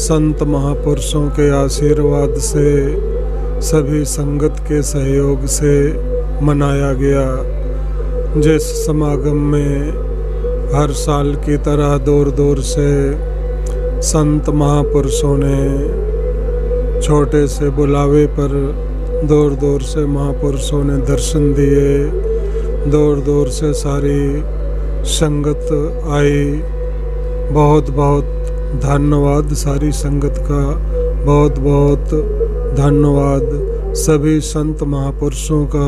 संत महापुरुषों के आशीर्वाद से सभी संगत के सहयोग से मनाया गया। जिस समागम में हर साल की तरह दूर दूर से संत महापुरुषों ने छोटे से बुलावे पर दूर दूर से महापुरुषों ने दर्शन दिए, दूर दूर से सारी संगत आई। बहुत बहुत धन्यवाद सारी संगत का, बहुत बहुत धन्यवाद सभी संत महापुरुषों का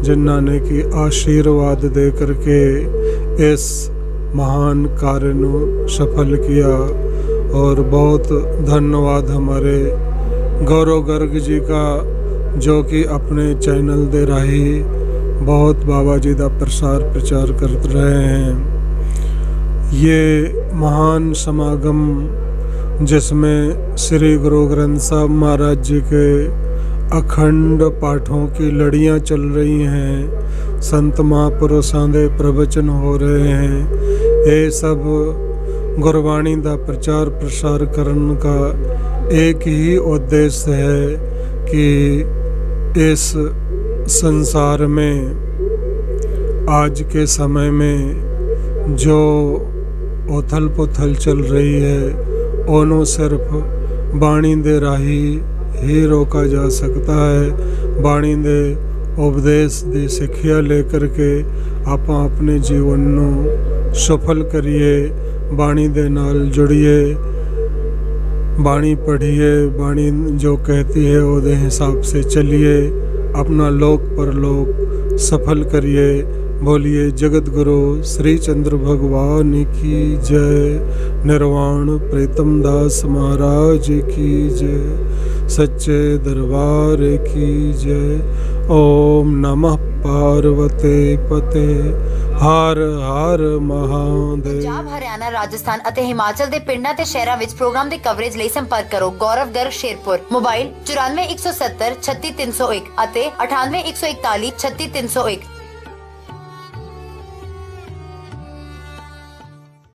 जिन्होंने की आशीर्वाद दे करके इस महान कार्य को सफल किया। और बहुत धन्यवाद हमारे गौरव गर्ग जी का जो कि अपने चैनल दे राही बहुत बाबा जी का प्रसार प्रचार कर रहे हैं। ये महान समागम जिसमें श्री गुरु ग्रंथ साहब महाराज जी के अखंड पाठों की लड़ियाँ चल रही हैं, संत महापुरुषों के प्रवचन हो रहे हैं। ये सब गुरबाणी का प्रचार प्रसार करने का एक ही उद्देश्य है कि इस संसार में आज के समय में जो उथल पुथल चल रही है ओनों सिर्फ बाणी दे राही ही रोका जा सकता है। बाणी दे उपदेश दी सिक्ख्या लेकर के आप अपने जीवन नू सफल करिए, बाणी दे नाल जुड़िए, बाणी पढ़िए, बाणी जो कहती है वो हिसाब से चलिए, अपना लोक परलोक सफल करिए। बोलिए जगत गुरु श्री चंद्र भगवान की जय, निर्वाण प्रीतम दास महाराज की जय, सच्चे दरबार की जय। ओम नमः पार्वते पते हर हर महादेव। पंजाब हरियाणा राजस्थान ਅਤੇ ਹਿਮਾਚਲ ਦੇ ਪਿੰਡਾਂ ਤੇ ਸ਼ਹਿਰਾਂ ਵਿੱਚ ਪ੍ਰੋਗਰਾਮ ਦੀ ਕਵਰੇਜ ਲਈ ਸੰਪਰਕ ਕਰੋ ਗੌਰਵ ਗਰਗ ਸ਼ੇਰਪੁਰ। ਮੋਬਾਈਲ 94 170 36301 ਅਤੇ 98 141 36301।